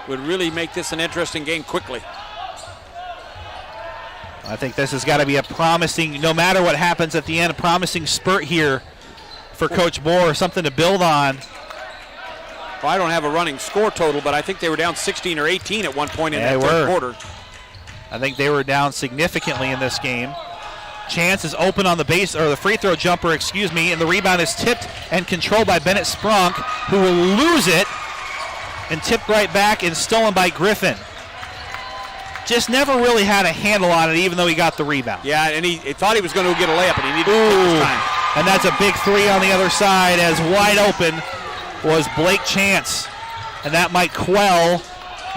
really make this an interesting game quickly. I think this has got to be a promising, no matter what happens at the end, a promising spurt here for Coach Moore, something to build on. Well, I don't have a running score total, but I think they were down 16 or 18 at one point in that third quarter. I think they were down significantly in this game. Chance is open on the base, or the free throw jumper, and the rebound is tipped and controlled by Bennett Sprunk, who will lose it and tipped right back and stolen by Griffin. Just never really had a handle on it, even though he got the rebound. Yeah, and he thought he was going to get a layup, and he needed to take his time. And that's a big 3 on the other side, as wide open was Blake Chance. And that might quell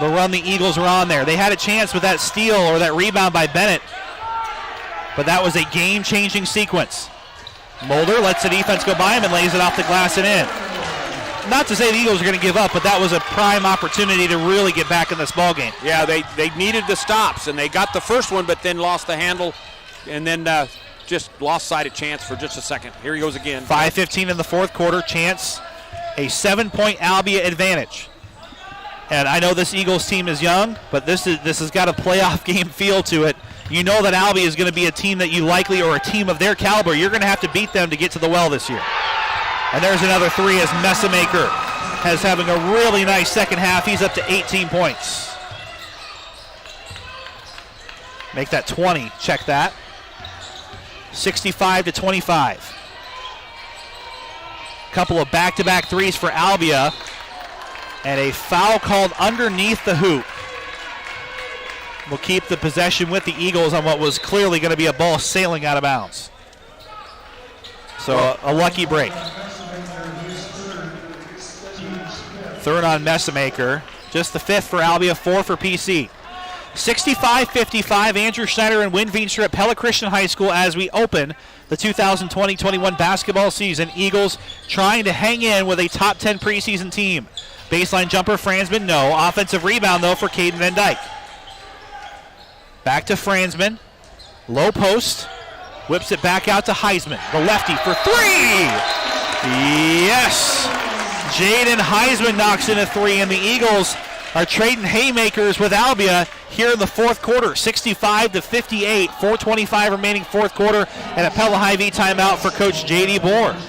the run the Eagles were on there. They had a chance with that steal or that rebound by Bennett, but that was a game-changing sequence. Mulder lets the defense go by him and lays it off the glass and in. Not to say the Eagles are going to give up, but that was a prime opportunity to really get back in this ballgame. Yeah, they needed the stops, and they got the first one, but then lost the handle, and then just lost sight of Chance for just a second. Here he goes again. 5:15 in the fourth quarter. Chance, a 7-point Albia advantage. And I know this Eagles team is young, but this has got a playoff game feel to it. You know that Albia is going to be a team that you likely, or a team of their caliber, you're going to have to beat them to get to the well this year. And there's another 3 as Messamaker has having a really nice second half. He's up to 18 points. Make that 20. Check that. 65-25. Couple of back-to-back threes for Albia. And a foul called underneath the hoop. We'll keep the possession with the Eagles on what was clearly going to be a ball sailing out of bounds. So a lucky break. Third on Messamaker. Just the 5th for Albia, 4 for PC. 65-55, Andrew Schneider and Wynn Veenstra at Pella Christian High School as we open the 2020-21 basketball season. Eagles trying to hang in with a top 10 preseason team. Baseline jumper, Fransman, no. Offensive rebound, though, for Caden Van Dyke. Back to Fransman. Low post. Whips it back out to Heisman. The lefty for 3. Yes. Jaden Heisman knocks in a 3, and the Eagles are trading haymakers with Albia here in the fourth quarter. 65-58, 4:25 remaining fourth quarter, and a Pella Hy-Vee timeout for Coach J.D. Bohr.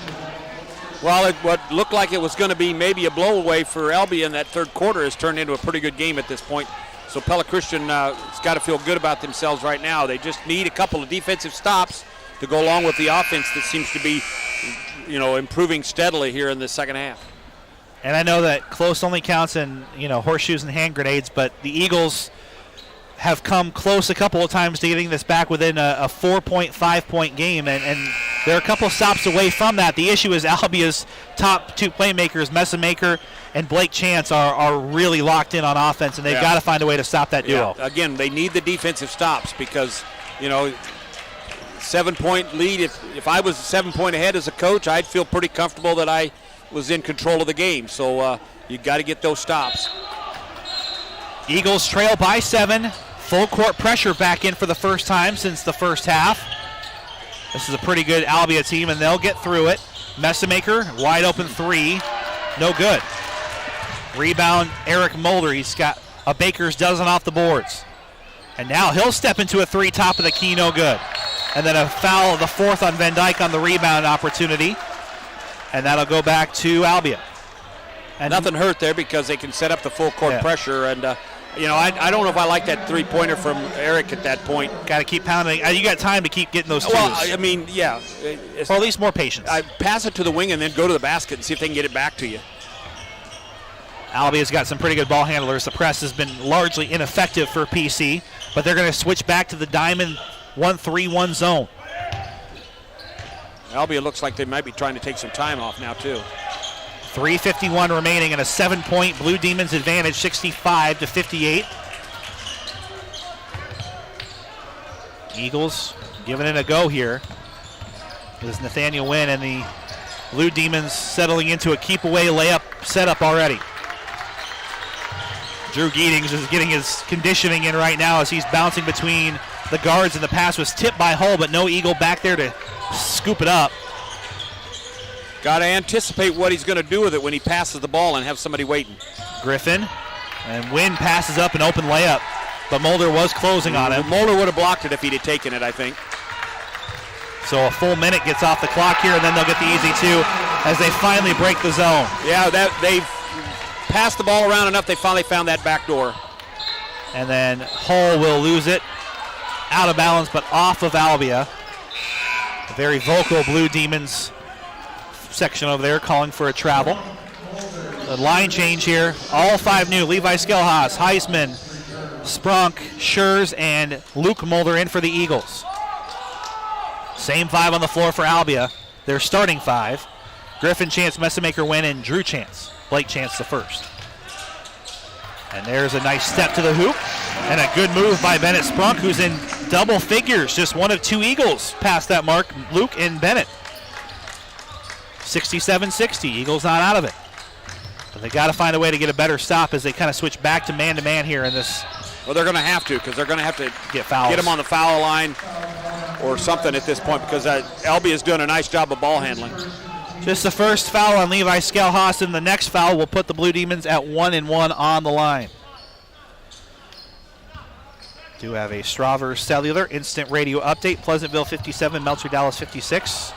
Well, what looked like it was going to be maybe a blowaway for Albia in that third quarter has turned into a pretty good game at this point. So Pella Christian has got to feel good about themselves right now. They just need a couple of defensive stops to go along with the offense that seems to be, improving steadily here in the second half. And I know that close only counts in, horseshoes and hand grenades, but the Eagles have come close a couple of times to getting this back within a 4-point, 5-point game, and they're a couple stops away from that. The issue is Albia's top two playmakers, Messamaker and Blake Chance, are really locked in on offense, and they've got to find a way to stop that duo. Yeah. Again, they need the defensive stops because, 7-point lead. If I was 7-point ahead as a coach, I'd feel pretty comfortable that I was in control of the game. So you got to get those stops. Eagles trail by 7. Full court pressure back in for the first time since the first half. This is a pretty good Albia team, and they'll get through it. Messamaker, wide open 3. No good. Rebound, Eric Mulder. He's got a baker's dozen off the boards. And now he'll step into a 3, top of the key, no good. And then a foul, the fourth on Van Dyke on the rebound opportunity. And that'll go back to Albia. And nothing hurt there because they can set up the full court pressure. And, I don't know if I like that three-pointer from Eric at that point. Got to keep pounding. You got time to keep getting those twos. Well, I mean, yeah. Or at least more patience. Pass it to the wing and then go to the basket and see if they can get it back to you. Albia's got some pretty good ball handlers. The press has been largely ineffective for PC, but they're going to switch back to the diamond 1-3-1 zone. Albia looks like they might be trying to take some time off now, too. 3:51 remaining and a 7-point Blue Demons advantage, 65-58. Eagles giving it a go here. Is Nathaniel Wynn, and the Blue Demons settling into a keep-away layup setup already. Drew Giedings is getting his conditioning in right now as he's bouncing between the guards, and the pass was tipped by Hull, but no Eagle back there to scoop it up. Got to anticipate what he's going to do with it when he passes the ball and have somebody waiting. Griffin, and Wynn passes up an open layup, but Mulder was closing on him. Mulder would have blocked it if he'd have taken it, I think. So a full minute gets off the clock here, and then they'll get the easy 2 as they finally break the zone. Yeah, they've passed the ball around enough, they finally found that back door. And then Hull will lose it. Out of balance, but off of Albia. A very vocal Blue Demons section over there calling for a travel. The line change here. All 5 new. Levi Skelhaas, Heisman, Sprunk, Schurz, and Luke Mulder in for the Eagles. Same 5 on the floor for Albia. Their starting 5. Griffin, Chance, Messamaker, Wynn, and Drew Chance. Blake Chance the first. And there's a nice step to the hoop. And a good move by Bennett Sprunk, who's in double figures. Just one of 2 Eagles past that mark, Luke and Bennett. 67-60, Eagles not out of it. But they got to find a way to get a better stop as they kind of switch back to man-to-man here in this. Well, they're going to have to, because they're going to have to get fouls. Get them on the foul line or something at this point, because Albia is doing a nice job of ball handling. Just the first foul on Levi Skelhaas, and the next foul will put the Blue Demons at 1-1 on the line. Do have a Straver Cellular instant radio update. Pleasantville 57, Melcher Dallas 56.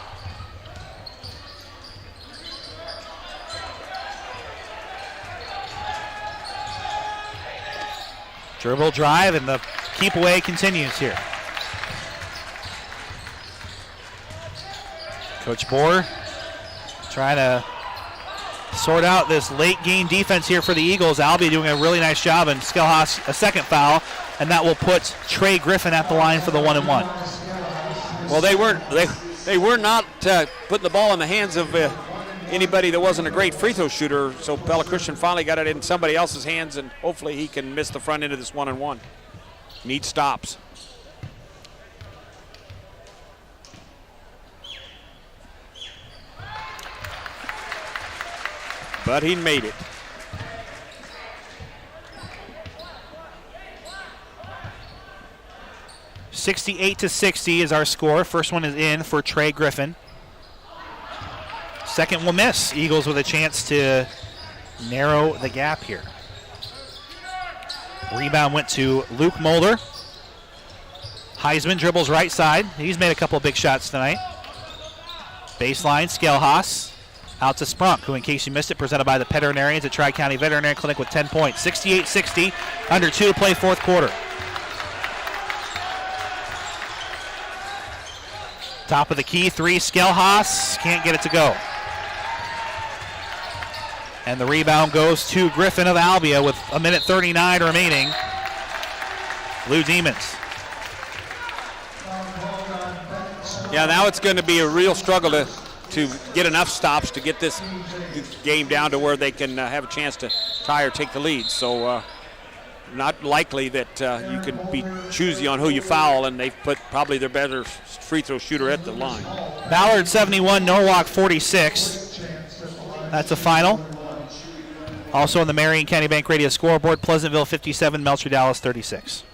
Dribble drive, and the keep away continues here. Coach Bohr trying to sort out this late game defense here for the Eagles. Albia doing a really nice job, and Skelhaas a second foul, and that will put Trey Griffin at the line for the 1-1. Well, they were not putting the ball in the hands of anybody that wasn't a great free throw shooter, so Pella Christian finally got it in somebody else's hands, and hopefully he can miss the front end of this 1-1. Need stops. But he made it. $68-60 is our score. First one is in for Trey Griffin. Second will miss. Eagles with a chance to narrow the gap here. Rebound went to Luke Mulder. Heisman dribbles right side. He's made a couple of big shots tonight. Baseline, Skelhaas. Out to Sprunk, who, in case you missed it, presented by the veterinarians at Tri-County Veterinary Clinic with 10 points. 68-60, under 2 to play fourth quarter. Top of the key, 3, Skelhaas. Can't get it to go. And the rebound goes to Griffin of Albia with 1:39 remaining. Blue Demons. Yeah, now it's going to be a real struggle to get enough stops to get this game down to where they can have a chance to tie or take the lead. So not likely that you can be choosy on who you foul, and they've put probably their better free throw shooter at the line. Ballard 71, Norwalk 46. That's a final. Also on the Marion County Bank Radio scoreboard, Pleasantville 57, Melcher Dallas 36.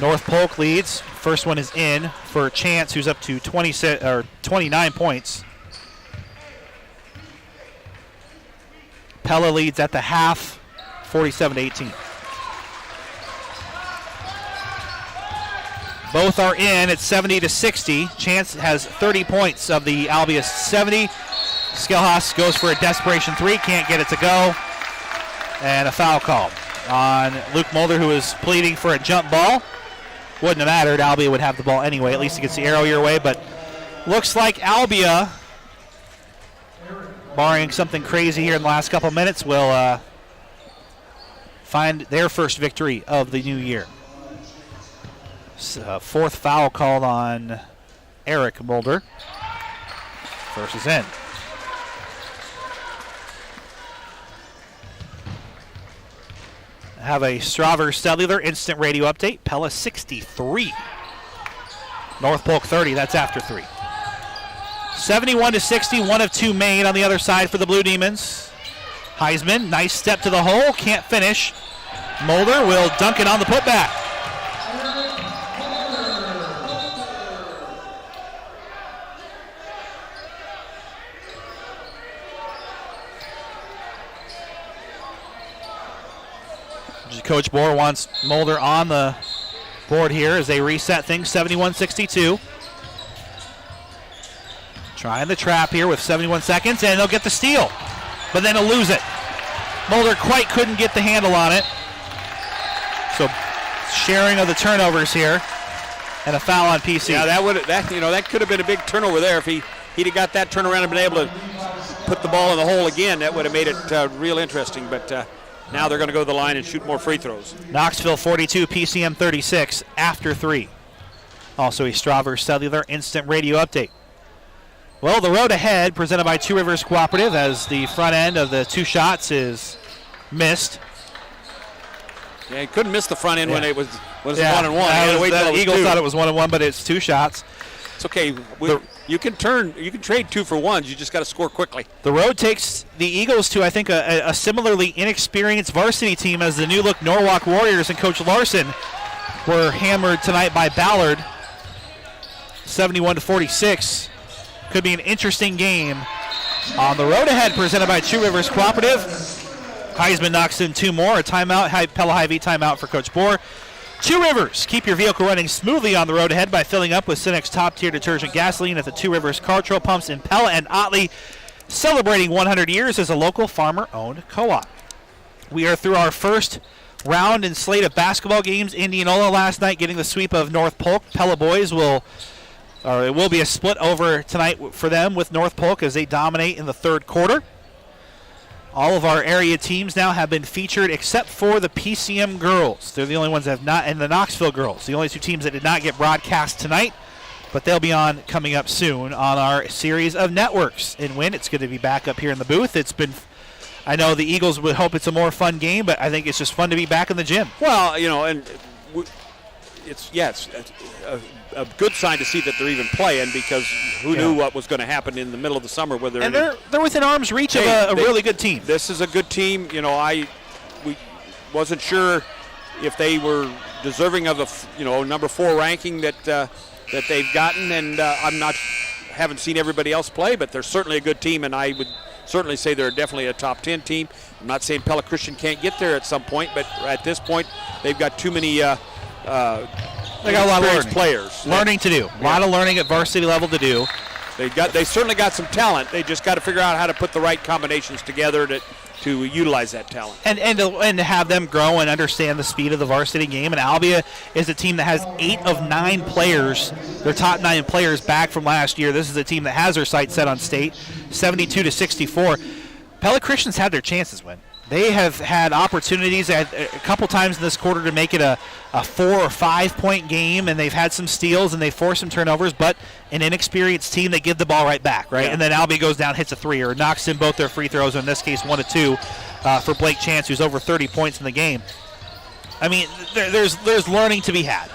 North Polk leads. First one is in for Chance, who's up to 29 points. Pella leads at the half, 47-18. Both are in at 70-60. Chance has 30 points of the Albia 70. Skelhaas goes for a desperation 3, can't get it to go. And a foul call on Luke Mulder, who is pleading for a jump ball. Wouldn't have mattered. Albia would have the ball anyway. At least he gets the arrow your way. But looks like Albia, barring something crazy here in the last couple minutes, will find their first victory of the new year. Fourth foul called on Eric Mulder. First is in. Have a Straver Cellular instant radio update. Pella 63. North Polk 30. That's after 3. 71-60. 1 of 2 made on the other side for the Blue Demons. Heisman, nice step to the hole. Can't finish. Mulder will dunk it on the putback. Coach Bohr wants Mulder on the board here as they reset things, 71-62. Trying the trap here with 71 seconds, and they'll get the steal, but then they'll lose it. Mulder quite couldn't get the handle on it. So sharing of the turnovers here, and a foul on PC. Yeah, that could have been a big turnover there if he'd have got that turnaround and been able to put the ball in the hole again. That would have made it real interesting, but. Now they're going to go to the line and shoot more free throws. Knoxville 42, PCM 36 after 3. Also a Straver Cellular instant radio update. Well, the road ahead presented by Two Rivers Cooperative as the front end of the 2 shots is missed. Yeah, he couldn't miss the front end when it was 1-1. The Eagles thought it was 1-1, but it's 2 shots. It's okay. You can trade 2 for 1s. You just got to score quickly. The road takes the Eagles to, I think, a similarly inexperienced varsity team as the new look Norwalk Warriors and Coach Larson were hammered tonight by Ballard, 71-46. Could be an interesting game on the road ahead, presented by Two Rivers Cooperative. Heisman knocks in 2 more. A timeout, Pella Hy-Vee timeout for Coach Bohr. Two Rivers, keep your vehicle running smoothly on the road ahead by filling up with Cenex top-tier detergent gasoline at the Two Rivers Cartro pumps in Pella and Otley, celebrating 100 years as a local farmer-owned co-op. We are through our first round and slate of basketball games. Indianola last night getting the sweep of North Polk. Pella boys it will be a split over tonight for them with North Polk as they dominate in the third quarter. All of our area teams now have been featured except for the PCM girls. They're the only ones that have not, and the Knoxville girls, the only 2 teams that did not get broadcast tonight, but they'll be on coming up soon on our series of networks. And when it's going to be back up here in the booth. I know the Eagles would hope it's a more fun game, but I think it's just fun to be back in the gym. Well, and it's a good sign to see that they're even playing, because who knew what was going to happen in the middle of the summer. They're within arm's reach of a really good team. This is a good team. We wasn't sure if they were deserving of a number 4 ranking that they've gotten, and haven't seen everybody else play, but they're certainly a good team, and I would certainly say they're definitely a top 10 team. I'm not saying Pella Christian can't get there at some point, but at this point, they've got too many they got a lot of learning. Players. Learning to do. A lot of learning at varsity level to do. They certainly got some talent. They just got to figure out how to put the right combinations together to utilize that talent. And to have them grow and understand the speed of the varsity game. And Albia is a team that has 8 of 9 players, their top 9 players back from last year. This is a team that has their sights set on state, 72-64. Pella Christian's had their chances, Win. They have had opportunities a couple times in this quarter to make it a 4 or 5 point game, and they've had some steals and they forced some turnovers, but an inexperienced team, they give the ball right back, right? Yeah. And then Albia goes down, hits a 3 or knocks in both their free throws, or in this case 1 of 2 for Blake Chance, who's over 30 points in the game. I mean, there's learning to be had.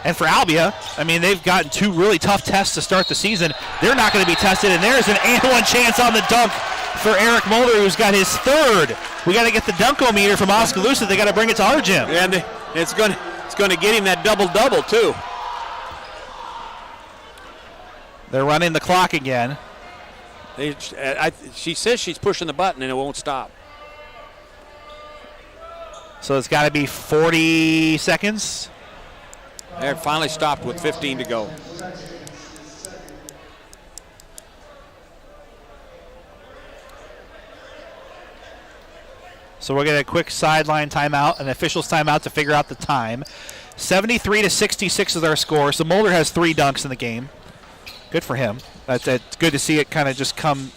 And for Albia, I mean, they've gotten 2 really tough tests to start the season. They're not going to be tested, and there's an and one chance on the dunk for Eric Mulder, who's got his 3rd. We got to get the dunkometer from Oskaloosa. They got to bring it to our gym. And it's going to get him that double-double, too. They're running the clock again. She says she's pushing the button, and it won't stop. So it's got to be 40 seconds. It finally stopped with 15 to go. So we'll get a quick sideline timeout, an official's timeout to figure out the time. 73-66 is our score. So Mulder has 3 dunks in the game. Good for him. It's good to see it kind of just come.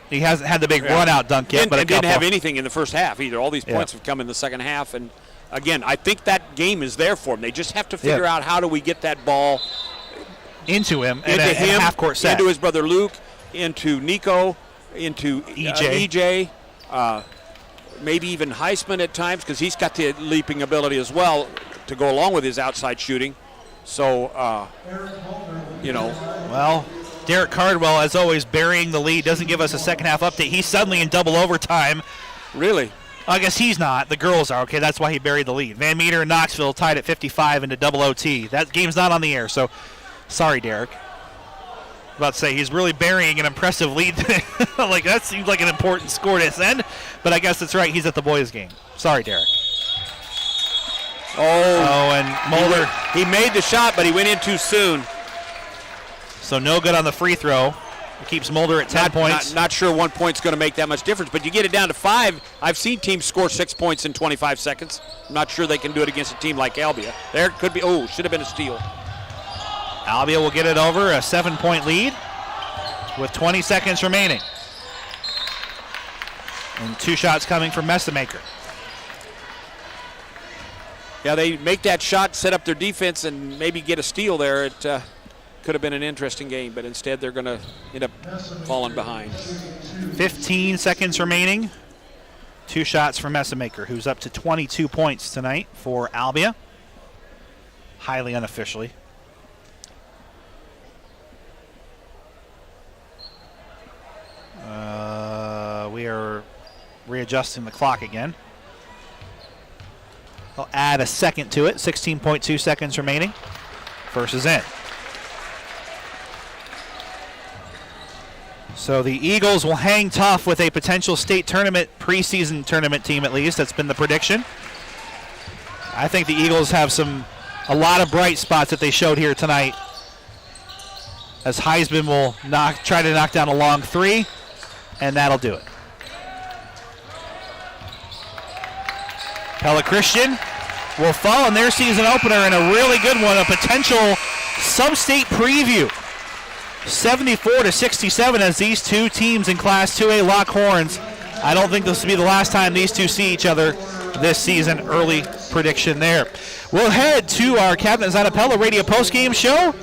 He hasn't had the big run-out dunk yet. But didn't have anything in the first half either. All these points have come in the second half. And, again, I think that game is there for him. They just have to figure out how do we get that ball into him, into him, a half-court set. Into his brother Luke, into Nico, into EJ. Maybe even Heisman at times, because he's got the leaping ability as well to go along with his outside shooting. So, Well, Derek Cardwell, as always, burying the lead, doesn't give us a second half update. He's suddenly in double overtime. Really? I guess he's not. The girls are. Okay, that's why he buried the lead. Van Meter and Knoxville tied at 55 into double OT. That game's not on the air, so sorry, Derek. About to say he's really burying an impressive lead. Like, that seems like an important score to send, but I guess that's right. He's at the boys' game. Sorry, Derek. Oh, and Mulder. He made the shot, but he went in too soon. So no good on the free throw. It keeps Mulder at 10 points. Not sure 1 point's going to make that much difference, but you get it down to 5. I've seen teams score 6 points in 25 seconds. I'm not sure they can do it against a team like Albia. There could be. Oh, should have been a steal. Albia will get it over, a 7-point lead with 20 seconds remaining. And 2 shots coming from Messamaker. Yeah, they make that shot, set up their defense, and maybe get a steal there. It could have been an interesting game, but instead they're going to end up falling behind. 15 seconds remaining. 2 shots for Messamaker, who's up to 22 points tonight for Albia. Highly unofficially. We are readjusting the clock again. I'll add a second to it. 16.2 seconds remaining. First is in. So the Eagles will hang tough with a potential state tournament, preseason tournament team at least. That's been the prediction. I think the Eagles have a lot of bright spots that they showed here tonight, as Heisman will try to knock down a long 3, and that'll do it. Pella Christian will fall in their season opener in a really good one, a potential sub-state preview. 74-67 as these 2 teams in Class 2A lock horns. I don't think this will be the last time these 2 see each other this season. Early prediction there. We'll head to our Cabinet Design Pella radio postgame show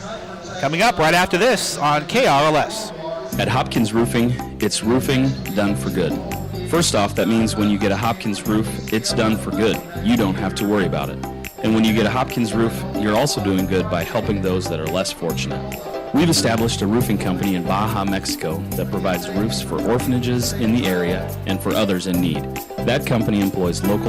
coming up right after this on KRLS. At Hopkins Roofing, it's roofing done for good. First off, that means when you get a Hopkins roof, it's done for good. You don't have to worry about it. And when you get a Hopkins roof, you're also doing good by helping those that are less fortunate. We've established a roofing company in Baja, Mexico that provides roofs for orphanages in the area and for others in need. That company employs local